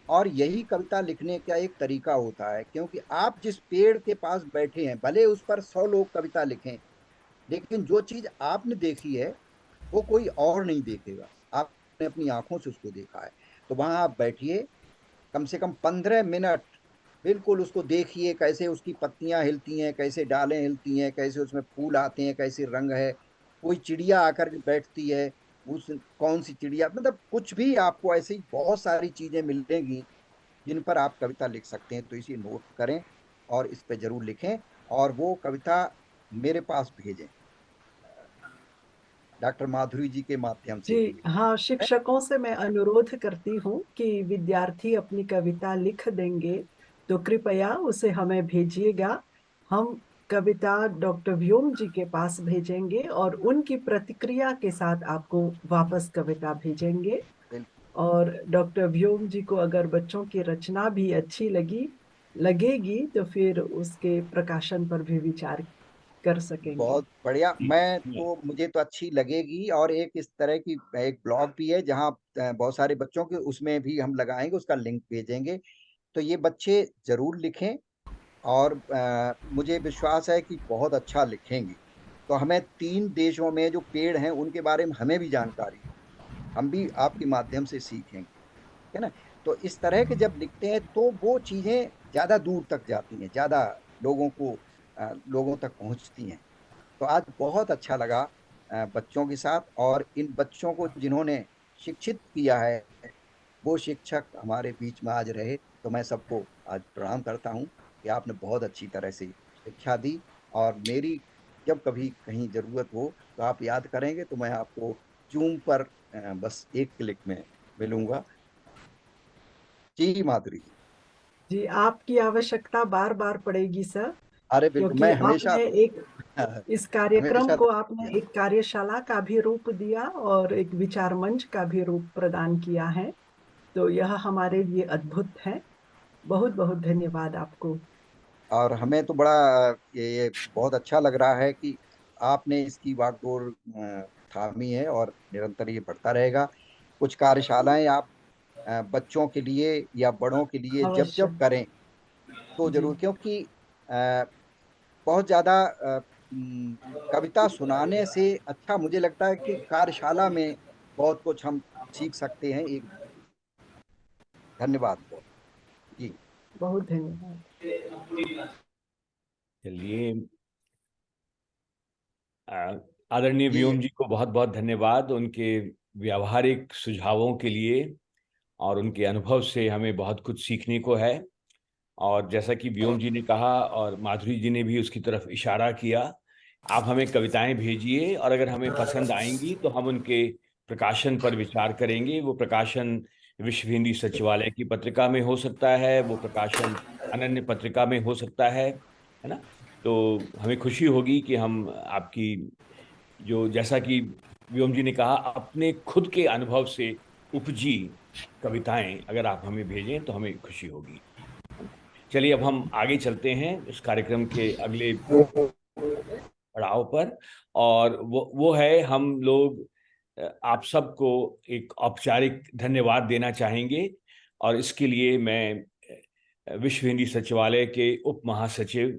और यही कविता लिखने का एक तरीका होता है, क्योंकि आप जिस पेड़ के पास बैठे हैं, भले उस पर 100 लोग कविता लिखें, लेकिन जो चीज आपने देखी है वो कोई और नहीं देखेगा, आपने अपनी आंखों से उसको देखा है। तो वहां आप बैठिए, कम से कम 15 मिनट बिल्कुल उसको देखिए, कैसे उसकी पत्तियां हिलती हैं, कैसे डालें हिलती हैं, कैसे उसमें फूल आते हैं, कैसे रंग है, कोई चिड़िया आकर के बैठती है, उस कौन सी चिड़िया, मतलब कुछ भी आपको ऐसी बहुत सारी चीजें मिलेंगी जिन पर आप कविता लिख सकते हैं। तो इसे नोट करें और इस पे जरूर लिखें, और वो कविता मेरे पास भेजें, डॉक्टर माधुरी जी के माध्यम से जी भेजें। हाँ, शिक्षकों से मैं अनुरोध करती हूँ कि विद्यार्थी अपनी कविता लिख देंगे तो कृपया उसे हमें भेजिएगा। हम कविता डॉक्टर व्योम जी के पास भेजेंगे और उनकी प्रतिक्रिया के साथ आपको वापस कविता भेजेंगे। और डॉक्टर व्योम जी को अगर बच्चों की रचना भी अच्छी लगेगी तो फिर उसके प्रकाशन पर भी विचार कर सकेंगे। बहुत बढ़िया, मैं तो मुझे तो अच्छी लगेगी। और एक इस तरह की एक ब्लॉग भी है जहाँ बहुत सारे बच्चों के, उसमें भी हम लगाएंगे, उसका लिंक भेजेंगे। तो ये बच्चे जरूर लिखें, और मुझे विश्वास है कि बहुत अच्छा लिखेंगे। तो हमें 3 देशों में जो पेड़ हैं उनके बारे में हमें भी जानकारी, हम भी आपके माध्यम से सीखेंगे, है ना। तो इस तरह के जब लिखते हैं तो वो चीजें ज्यादा दूर तक जाती हैं, ज्यादा लोगों तक पहुंचती हैं। तो आज बहुत अच्छा लगा बच्चों के साथ, और इन बच्चों को जिन्होंने शिक्षित किया है, वो शिक्षक हमारे बीच में आज रहे। तो मैं सबको आज प्रणाम करता हूँ कि आपने बहुत अच्छी तरह से शिक्षा दी। और मेरी जब कभी कहीं जरूरत हो तो आप याद करेंगे तो मैं आपको जूम पर बस एक क्लिक में मिलूंगा। जी माधुरी जी। जी, आपकी आवश्यकता बार बार पड़ेगी सर, अरे बिल्कुल, क्योंकि मैं हमेशा आपने एक इस कार्यक्रम हमेशा को आपने एक कार्यशाला का भी रूप दिया और एक विचार मंच का भी रूप प्रदान किया है। तो यह हमारे लिए अद्भुत है। बहुत बहुत धन्यवाद आपको। और हमें तो बड़ा ये बहुत अच्छा लग रहा है कि आपने इसकी वागडोर थामी है, और निरंतर ये बढ़ता रहेगा। कुछ कार्यशालाएं आप बच्चों के लिए या बड़ों के लिए जब अवश्य। जब करें तो जी। जरूर, क्योंकि बहुत ज्यादा कविता सुनाने से अच्छा मुझे लगता है कि कार्यशाला में बहुत कुछ हम सीख सकते हैं एक। धन्यवाद बहुत। जी बहुत धन्यवाद। चलिए, आदरणीय जी व्योम जी को बहुत बहुत धन्यवाद उनके व्यावहारिक सुझावों के लिए, और उनके अनुभव से हमें बहुत कुछ सीखने को है। और जैसा कि व्योम जी ने कहा और माधुरी जी ने भी उसकी तरफ इशारा किया, आप हमें कविताएं भेजिए, और अगर हमें पसंद आएंगी तो हम उनके प्रकाशन पर विचार करेंगे। वो प्रकाशन विश्व हिंदी सचिवालय की पत्रिका में हो सकता है, वो प्रकाशन अनन्य पत्रिका में हो सकता है ना। तो हमें खुशी होगी कि हम आपकी, जो जैसा कि व्योम जी ने कहा, अपने खुद के अनुभव से उपजी कविताएं अगर आप हमें भेजें तो हमें खुशी होगी। चलिए, अब हम आगे चलते हैं इस कार्यक्रम के अगले पड़ाव पर। और वो है, हम लोग आप सबको एक औपचारिक धन्यवाद देना चाहेंगे। और इसके लिए मैं विश्व हिंदी सचिवालय के उप महासचिव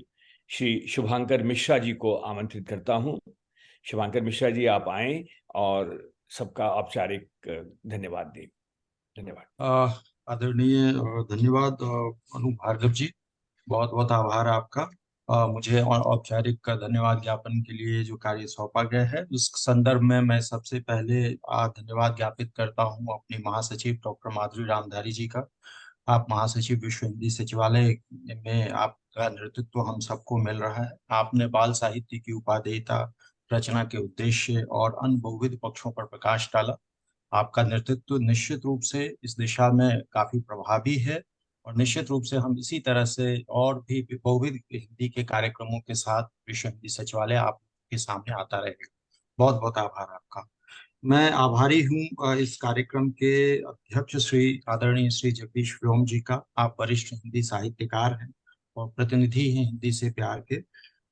श्री शुभांकर मिश्रा जी को आमंत्रित करता हूं। शुभांकर मिश्रा जी, आप आएं और सबका औपचारिक धन्यवाद दें। धन्यवाद। आदरणीय धन्यवाद अनु भार्गव जी, बहुत बहुत आभार आपका। मुझे औपचारिक धन्यवाद ज्ञापन के लिए जो कार्य सौंपा गया है, उस संदर्भ में मैं सबसे पहले धन्यवाद ज्ञापित करता हूं अपनी महासचिव डॉक्टर माधुरी रामधारी जी का। आप महासचिव विश्व हिंदी सचिवालय में आपका नेतृत्व हम सबको मिल रहा है। आपने बाल साहित्य की उपादेयता रचना के उद्देश्य और अन्य बहुविध पक्षों पर प्रकाश डाला। आपका नेतृत्व निश्चित रूप से इस दिशा में काफी प्रभावी है और निश्चित रूप से हम इसी तरह से और भी बहुविध हिंदी के कार्यक्रमों के साथ विश्व हिंदी सचिवालय आपके सामने आता रहेगा। बहुत बहुत आभार आपका। मैं आभारी हूँ इस कार्यक्रम के अध्यक्ष श्री आदरणीय श्री जगदीश व्योम जी का। आप वरिष्ठ हिंदी साहित्यकार हैं और प्रतिनिधि हैं हिंदी से प्यार के।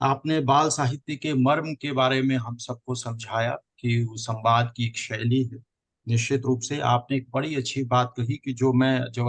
आपने बाल साहित्य के मर्म के बारे में हम सबको समझाया कि वो संवाद की एक शैली है। निश्चित रूप से आपने एक बड़ी अच्छी बात कही कि जो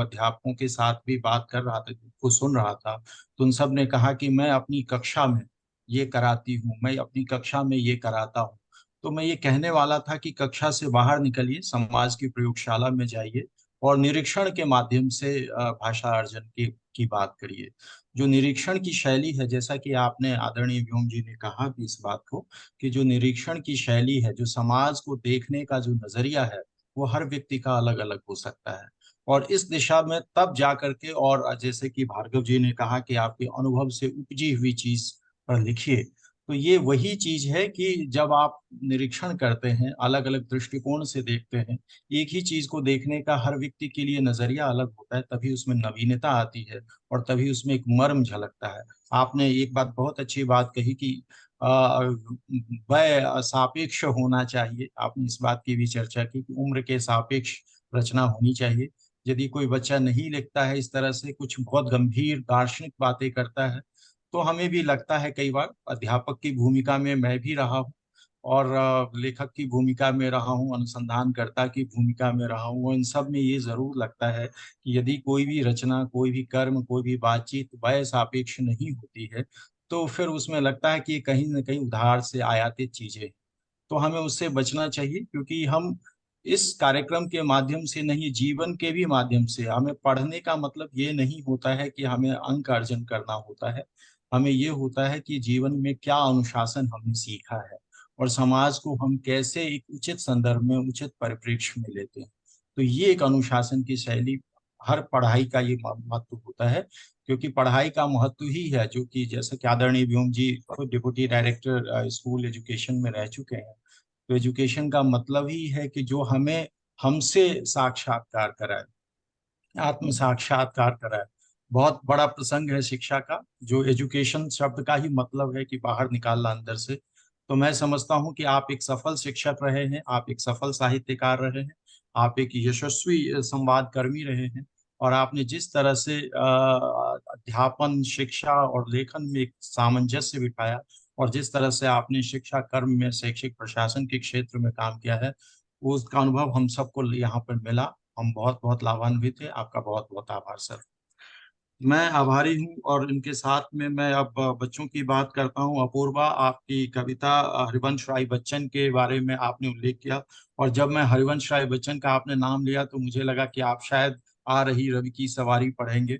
अध्यापकों के साथ भी बात कर रहा था, को सुन रहा था, तो उन सब ने कहा कि मैं अपनी कक्षा में ये कराती हूँ, मैं अपनी कक्षा में ये कराता हूँ। तो मैं ये कहने वाला था कि कक्षा से बाहर निकलिए, समाज की प्रयोगशाला में जाइए और निरीक्षण के माध्यम से भाषा अर्जन की बात करिए। जो निरीक्षण की शैली है, जैसा कि आपने आदरणीय व्योम जी ने कहा भी इस बात को, कि जो निरीक्षण की शैली है, जो समाज को देखने का जो नजरिया है, वो हर व्यक्ति का अलग अलग हो सकता है। और इस दिशा में तब जा करके, और जैसे कि भार्गव जी ने कहा कि आपके अनुभव से उपजी हुई चीज पर लिखिए, तो ये वही चीज है कि जब आप निरीक्षण करते हैं, अलग अलग दृष्टिकोण से देखते हैं, एक ही चीज को देखने का हर व्यक्ति के लिए नजरिया अलग होता है, तभी उसमें नवीनता आती है और तभी उसमें एक मर्म झलकता है। आपने एक बात, बहुत अच्छी बात कही कि वय सापेक्ष होना चाहिए। आपने इस बात की भी चर्चा की कि उम्र के सापेक्ष रचना होनी चाहिए। यदि कोई बच्चा नहीं लिखता है, इस तरह से कुछ बहुत गंभीर दार्शनिक बातें करता है, तो हमें भी लगता है, कई बार अध्यापक की भूमिका में मैं भी रहा हूँ और लेखक की भूमिका में रहा हूँ, अनुसंधानकर्ता की भूमिका में रहा हूँ, इन सब में ये जरूर लगता है कि यदि कोई भी रचना, कोई भी कर्म, कोई भी बातचीत वय सापेक्ष नहीं होती है, तो फिर उसमें लगता है कि ये कहीं ना कहीं उधार से आयातित चीजें हैं। तो हमें उससे बचना चाहिए, क्योंकि हम इस कार्यक्रम के माध्यम से नहीं, जीवन के भी माध्यम से, हमें पढ़ने का मतलब ये नहीं होता है कि हमें अंक अर्जन करना होता है। हमें ये होता है कि जीवन में क्या अनुशासन हमने सीखा है और समाज को हम कैसे एक उचित संदर्भ में, उचित परिप्रेक्ष्य में लेते हैं। तो ये एक अनुशासन की शैली, हर पढ़ाई का ये महत्व होता है, क्योंकि पढ़ाई का महत्व ही है, जो कि जैसे कि आदरणीय व्योम जी खुद डिप्टी डायरेक्टर स्कूल एजुकेशन में रह चुके हैं। तो एजुकेशन का मतलब ही है कि जो हमें हमसे साक्षात्कार कराए, आत्म साक्षात्कार कराए। बहुत बड़ा प्रसंग है शिक्षा का, जो एजुकेशन शब्द का ही मतलब है कि बाहर निकालना अंदर से। तो मैं समझता हूँ कि आप एक सफल शिक्षक रहे हैं, आप एक सफल साहित्यकार रहे हैं, आप एक यशस्वी संवाद कर्मी रहे हैं, और आपने जिस तरह से अध्यापन, शिक्षा और लेखन में एक सामंजस्य बिठाया, और जिस तरह से आपने शिक्षा कर्म में, शैक्षिक प्रशासन के क्षेत्र में काम किया है, उसका अनुभव हम सबको यहाँ पर मिला। हम बहुत बहुत लाभान्वित हैं। आपका बहुत बहुत आभार सर। मैं आभारी हूँ, और इनके साथ में मैं अब बच्चों की बात करता हूँ। अपूर्वा, आपकी कविता हरिवंश राय बच्चन के बारे में आपने उल्लेख किया, और जब मैं हरिवंश राय बच्चन का आपने नाम लिया तो मुझे लगा कि आप शायद आ रही रवि की सवारी पढ़ेंगे,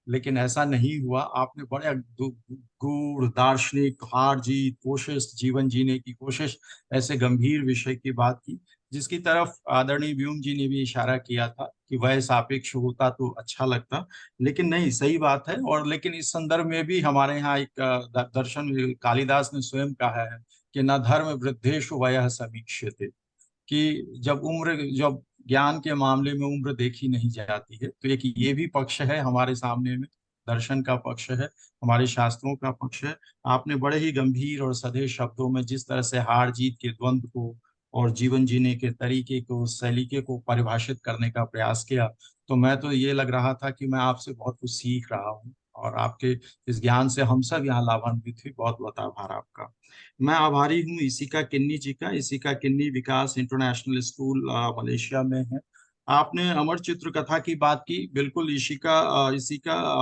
लेकिन ऐसा नहीं हुआ। आपने बड़े गूढ़ दार्शनिक, हार जीत, कोशिश, जीवन जीने की कोशिश, ऐसे गंभीर विषय की बात की, जिसकी तरफ आदरणीय व्योम जी ने भी इशारा किया था कि वह सापेक्ष होता तो अच्छा लगता, लेकिन नहीं, सही बात है। और लेकिन इस संदर्भ में भी हमारे यहाँ एक दर्शन कालिदास ने स्वयं कहा है कि न धर्म वृद्धेषु वयः समीक्ष्यते, कि जब ज्ञान के मामले में उम्र देखी नहीं जाती है। तो एक ये भी पक्ष है हमारे सामने में, दर्शन का पक्ष है, हमारे शास्त्रों का पक्ष है। आपने बड़े ही गंभीर और सधे शब्दों में जिस तरह से हार जीत के द्वंद्व को और जीवन जीने के तरीके को, सलीके को परिभाषित करने का प्रयास किया, तो मैं तो ये लग रहा था कि मैं आपसे बहुत कुछ सीख रहा हूँ, और आपके इस ज्ञान से हम सब यहाँ लाभान्वित हुए। बहुत बहुत आभार आपका। मैं आभारी हूँ इसिका किन्नी जी का। इसिका किन्नी विकास इंटरनेशनल स्कूल मलेशिया में है। आपने अमर चित्र कथा की बात की। बिल्कुल, इसिका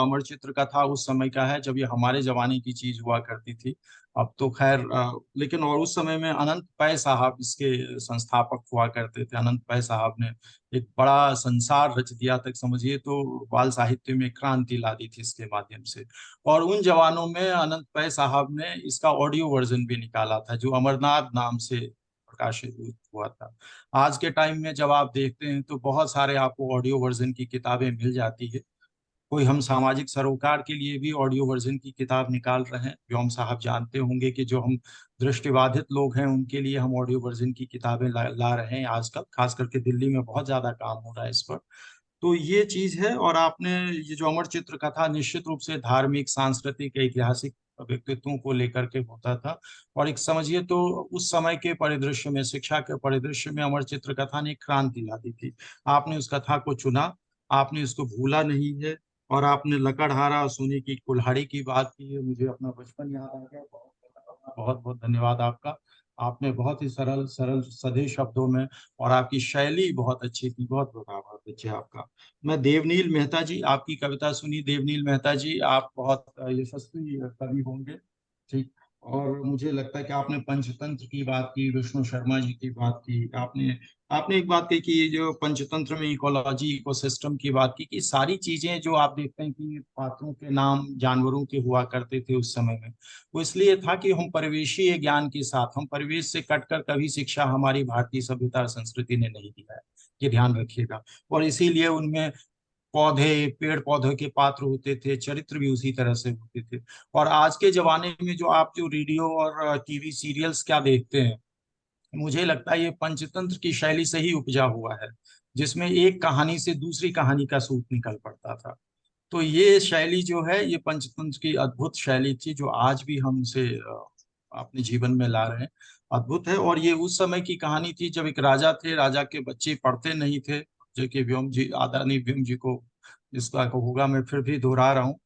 अमर चित्र कथा उस समय का है जब ये हमारे जमाने की चीज हुआ करती थी। अब तो खैर, लेकिन और उस समय में अनंत पै साहब इसके संस्थापक हुआ करते थे। अनंत पै साहब ने एक बड़ा संसार रच दिया तक, समझिए तो बाल साहित्य में क्रांति ला दी थी इसके माध्यम से। और उन जवानों में अनंत पै साहब ने इसका ऑडियो वर्जन भी निकाला था, जो अमरनाथ नाम से प्रकाशित हुआ था। आज के टाइम में जब आप देखते हैं तो बहुत सारे आपको ऑडियो वर्जन की किताबें मिल जाती है। कोई हम सामाजिक सरोकार के लिए भी ऑडियो वर्जन की किताब निकाल रहे हैं। व्योम साहब जानते होंगे कि जो हम दृष्टिबाधित लोग हैं उनके लिए हम ऑडियो वर्जन की किताबें ला रहे हैं आजकल, खास करके दिल्ली में बहुत ज्यादा काम हो रहा है इस पर। तो ये चीज है। और आपने ये जो अमर चित्र कथा निश्चित रूप से धार्मिक, सांस्कृतिक, ऐतिहासिक व्यक्तित्वों को लेकर के होता था। और एक समझिए तो उस समय के परिदृश्य में, शिक्षा के परिदृश्य में अमर चित्र कथा ने एक क्रांति ला दी थी। आपने उस कथा को चुना, आपने उसको भूला नहीं है, और आपने लकड़हारा और सोने की कुल्हाड़ी की बात की है। मुझे अपना बचपन याद आ गया। बहुत बहुत धन्यवाद आपका। आपने बहुत ही सरल सरल सधे शब्दों में, और आपकी शैली बहुत अच्छी थी। बहुत बहुत आभार बच्चे आपका। मैं देवनील मेहता जी, आपकी कविता सुनी। देवनील मेहता जी, आप बहुत यशस्वी कवि होंगे, ठीक। और मुझे लगता है कि आपने पंचतंत्र की बात की, विष्णु शर्मा जी की बात की, आपने आपने एक बात कही कि जो पंचतंत्र में इकोलॉजी, इकोसिस्टम की बात की, कि सारी चीजें जो आप देखते हैं कि पात्रों के नाम जानवरों के हुआ करते थे उस समय में, वो इसलिए था कि हम परिवेशीय ज्ञान के साथ, हम परिवेश से कटकर कभी शिक्षा हमारी भारतीय सभ्यता और संस्कृति ने नहीं दिया है, ये ध्यान रखिएगा। और इसीलिए उनमें पौधे, पेड़ पौधे के पात्र होते थे, चरित्र भी उसी तरह से होते थे। और आज के जमाने में जो आप जो रेडियो और टीवी सीरियल्स क्या देखते हैं, मुझे लगता है ये पंचतंत्र की शैली से ही उपजा हुआ है, जिसमें एक कहानी से दूसरी कहानी का सूत निकल पड़ता था। तो ये शैली जो है, ये पंचतंत्र की अद्भुत शैली थी, जो आज भी हम उसे अपने जीवन में ला रहे हैं। अद्भुत है। और ये उस समय की कहानी थी जब एक राजा थे, राजा के बच्चे पढ़ते नहीं थे, जो कि व्योम जी, आदरणीय व्योम जी को इसका होगा, मैं फिर भी दोहरा रहा हूँ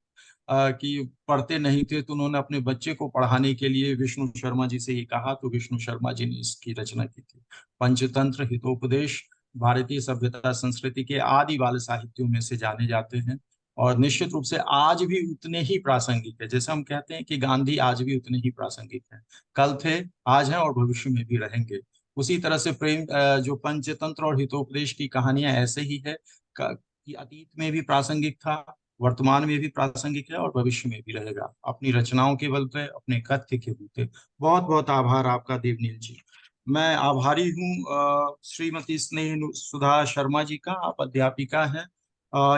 कि पढ़ते नहीं थे, तो उन्होंने अपने बच्चे को पढ़ाने के लिए विष्णु शर्मा जी से ये कहा, तो विष्णु शर्मा जी ने इसकी रचना की थी। पंचतंत्र हितोपदेश भारतीय सभ्यता संस्कृति के आदि बाल साहित्यों में से जाने जाते हैं, और निश्चित रूप से आज भी उतने ही प्रासंगिक है। जैसे हम कहते हैं कि गांधी आज भी उतने ही प्रासंगिक हैं, कल थे, आज हैं और भविष्य में भी रहेंगे। उसी तरह से प्रेम, जो पंचतंत्र और हितोपदेश की कहानियां ऐसे ही है कि अतीत में भी प्रासंगिक था, वर्तमान में भी प्रासंगिक है, और भविष्य में भी रहेगा, अपनी रचनाओं के बल पे, अपने कथ्य के बल पे। बहुत बहुत आभार आपका देवनील जी। मैं आभारी हूँ श्रीमती स्नेह सुधा शर्मा जी का। आप अध्यापिका हैं,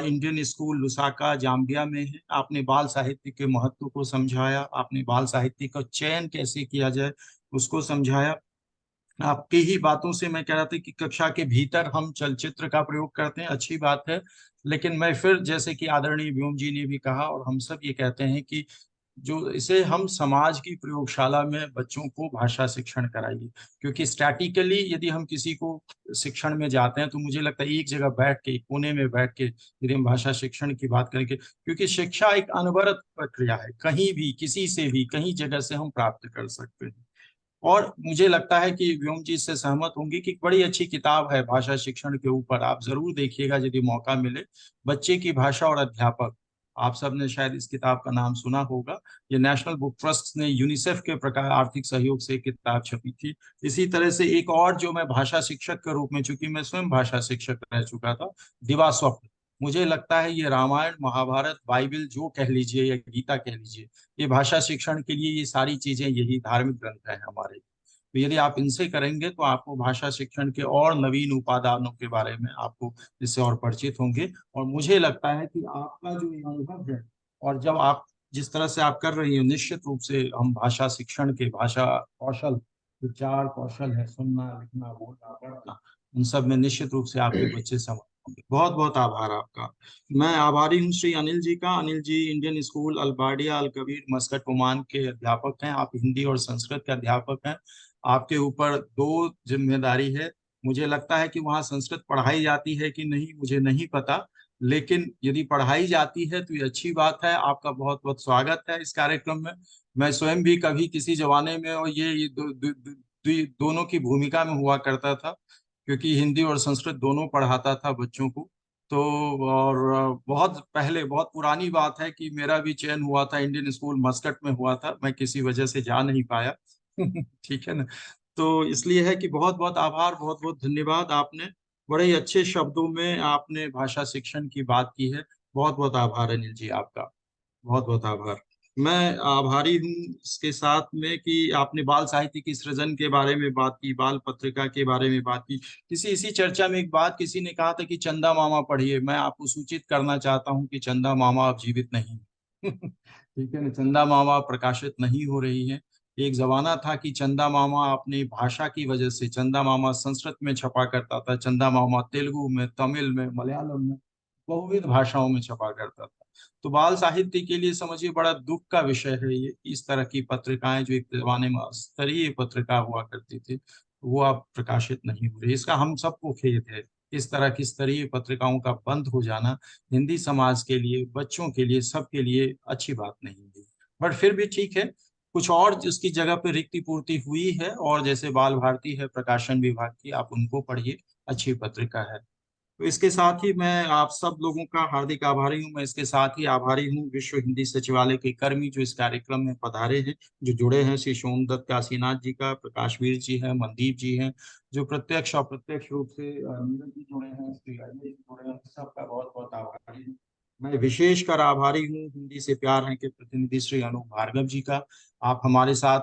इंडियन स्कूल लुसाका जाम्बिया में है। आपने बाल साहित्य के महत्व को समझाया, आपने बाल साहित्य का चयन कैसे किया जाए उसको समझाया। आपकी ही बातों से मैं कह रहा था कि कक्षा के भीतर हम चलचित्र का प्रयोग करते हैं, अच्छी बात है, लेकिन मैं फिर, जैसे कि आदरणीय व्योम जी ने भी कहा और हम सब ये कहते हैं कि जो इसे हम समाज की प्रयोगशाला में बच्चों को भाषा शिक्षण कराइए। क्योंकि स्टैटिकली यदि हम किसी को शिक्षण में जाते हैं, तो मुझे लगता है एक जगह बैठ के, एक कोने में बैठ के यदि हम भाषा शिक्षण की बात करेंगे, क्योंकि शिक्षा एक अनवरत प्रक्रिया है, कहीं भी, किसी से भी, कहीं जगह से हम प्राप्त कर सकते हैं। और मुझे लगता है कि व्योम जी इससे सहमत होंगी कि बड़ी अच्छी किताब है भाषा शिक्षण के ऊपर, आप जरूर देखिएगा यदि मौका मिले। बच्चे की भाषा और अध्यापक, आप सबने शायद इस किताब का नाम सुना होगा। ये नेशनल बुक ट्रस्ट ने यूनिसेफ के प्रकार आर्थिक सहयोग से किताब छपी थी। इसी तरह से एक और जो मैं भाषा शिक्षक के रूप में, चूंकि मैं स्वयं भाषा शिक्षक रह चुका था, दिवा स्वप्न, मुझे लगता है ये रामायण, महाभारत, बाइबल जो कह लीजिए या गीता कह लीजिए, ये भाषा शिक्षण के लिए ये सारी चीजें, यही धार्मिक ग्रंथ है हमारे। तो यदि आप इनसे करेंगे तो आपको भाषा शिक्षण के और नवीन उपादानों के बारे में आपको इससे और परिचित होंगे। और मुझे लगता है कि आपका जो ये अनुभव है, और जब आप जिस तरह से आप कर रही हैं, निश्चित रूप से हम भाषा शिक्षण के, भाषा कौशल, विचार कौशल है, सुनना, लिखना, बोलना, पढ़ना, उन सब में निश्चित रूप से आपके बच्चे समर्थ होंगे। बहुत बहुत आभार आपका। मैं आभारी हूँ श्री अनिल जी का। अनिल जी इंडियन स्कूल अलबाडिया अल कबीर मस्कट ओमान के अध्यापक हैं। आप हिंदी और संस्कृत के अध्यापक हैं। आपके ऊपर दो जिम्मेदारी है। मुझे लगता है कि वहाँ संस्कृत पढ़ाई जाती है कि नहीं मुझे नहीं पता, लेकिन यदि पढ़ाई जाती है तो ये अच्छी बात है। आपका बहुत बहुत स्वागत है इस कार्यक्रम में। मैं स्वयं भी कभी किसी जमाने में, और ये दोनों की भूमिका में हुआ करता था, क्योंकि हिंदी और संस्कृत दोनों पढ़ाता था बच्चों को। तो और बहुत पहले, बहुत पुरानी बात है कि मेरा भी चयन हुआ था, इंडियन स्कूल मस्कट में हुआ था, मैं किसी वजह से जा नहीं पाया। ठीक है ना। तो इसलिए है कि बहुत बहुत आभार, बहुत बहुत धन्यवाद। आपने बड़े ही अच्छे शब्दों में आपने भाषा शिक्षण की बात की है। बहुत बहुत आभार अनिल जी आपका, बहुत बहुत आभार। मैं आभारी हूँ इसके साथ में कि आपने बाल साहित्य की सृजन के बारे में बात की, बाल पत्रिका के बारे में बात की। इसी चर्चा में एक बात किसी ने कहा था कि चंदा मामा पढ़िए। मैं आपको सूचित करना चाहता हूँ कि चंदा मामा अब जीवित नहीं ठीक है ना, चंदा मामा प्रकाशित नहीं हो रही है। एक जमाना था कि चंदा मामा अपनी भाषा की वजह से, चंदा मामा संस्कृत में छपा करता था, चंदा मामा तेलुगु में, तमिल में, मलयालम में, बहुविध भाषाओं में छपा करता था। तो बाल साहित्य के लिए समझिए बड़ा दुख का विषय है ये। इस तरह की पत्रिकाएं जो एक जमाने में स्तरीय पत्रिका हुआ करती थी, वो अब प्रकाशित नहीं हो रही। इसका हम सबको खेद है। इस तरह की स्तरीय पत्रिकाओं का बंद हो जाना हिंदी समाज के लिए, बच्चों के लिए, सबके लिए अच्छी बात नहीं है। बट फिर भी ठीक है, कुछ और उसकी जगह पे रिक्ति पूर्ति हुई है, और जैसे बाल भारती है प्रकाशन विभाग की, आप उनको पढ़िए, अच्छी पत्रिका है। तो इसके साथ ही मैं आप सब लोगों का हार्दिक आभारी हूँ। मैं इसके साथ ही आभारी हूँ विश्व हिंदी सचिवालय के कर्मी जो इस कार्यक्रम में पधारे हैं, जो जुड़े हैं। श्री सोमदत्त काशीनाथ जी का, प्रकाशवीर जी हैं, मनदीप जी हैं, जो प्रत्यक्ष अप्रत्यक्ष रूप से नीरज जी जुड़े हैं, श्री अजय जी जुड़े हैं, सबका बहुत बहुत आभारी हूँ। मैं विशेषकर आभारी हूँ हिंदी से प्यार है के प्रतिनिधि श्री अनूप भार्गव जी का। आप हमारे साथ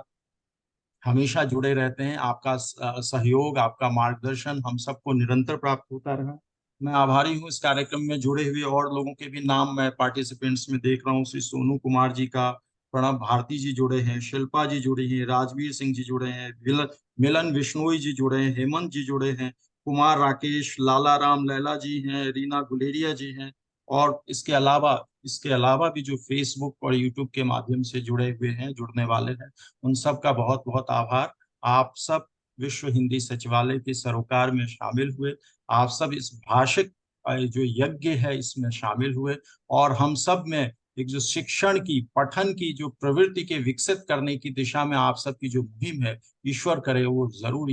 हमेशा जुड़े रहते हैं। आपका सहयोग, आपका मार्गदर्शन हम सबको निरंतर प्राप्त होता रहा। मैं आभारी हूँ इस कार्यक्रम में जुड़े हुए और लोगों के भी नाम मैं पार्टिसिपेंट्स में देख रहा हूँ। श्री सोनू कुमार जी का, प्रणब भारती जी जुड़े हैं, शिल्पा जी जुड़ी हैं, राजवीर सिंह जी जुड़े हैं, मिलन बिश्नोई जी जुड़े हैं, हेमंत जी जुड़े हैं, कुमार राकेश, लाला राम लैला जी हैं, रीना गुलेरिया जी हैं, और इसके अलावा भी जो फेसबुक और यूट्यूब के माध्यम से जुड़े हुए हैं, जुड़ने वाले हैं, उन सब का बहुत बहुत आभार। आप सब विश्व हिंदी सचिवालय के सरोकार में शामिल हुए, आप सब इस भाषिक जो यज्ञ है इसमें शामिल हुए, और हम सब में एक जो शिक्षण की, पठन की जो प्रवृत्ति के विकसित करने की दिशा में आप सबकी जो मुहिम है, ईश्वर करे वो जरूर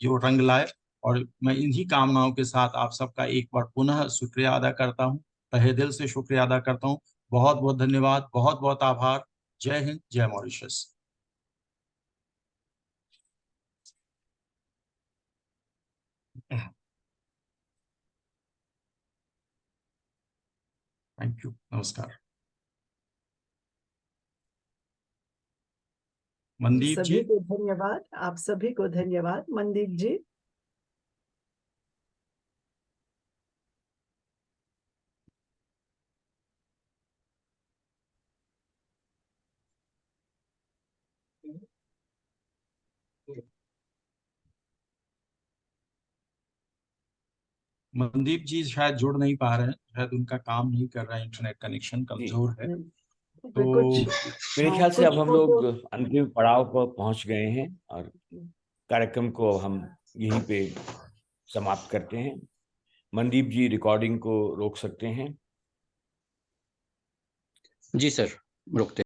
जो रंग लाए। और मैं इन्हीं कामनाओं के साथ आप सबका एक बार पुनः शुक्रिया अदा करता हूँ, तहे दिल से शुक्रिया अदा करता हूँ। बहुत बहुत धन्यवाद, बहुत बहुत आभार। जय हिंद, जय मॉरिशस। थैंक यू, नमस्कार। मनदीप जी। सभी को धन्यवाद, आप सभी को धन्यवाद। मनदीप जी। मनदीप जी शायद जुड़ नहीं पा रहे हैं, शायद उनका काम नहीं कर रहा है, इंटरनेट कनेक्शन कमजोर है। तो मेरे ख्याल से अब हम फोटो लोग अंतिम पड़ाव पर पहुंच गए हैं और कार्यक्रम को अब हम यहीं पे समाप्त करते हैं। मनदीप जी रिकॉर्डिंग को रोक सकते हैं। जी सर, रोकते हैं।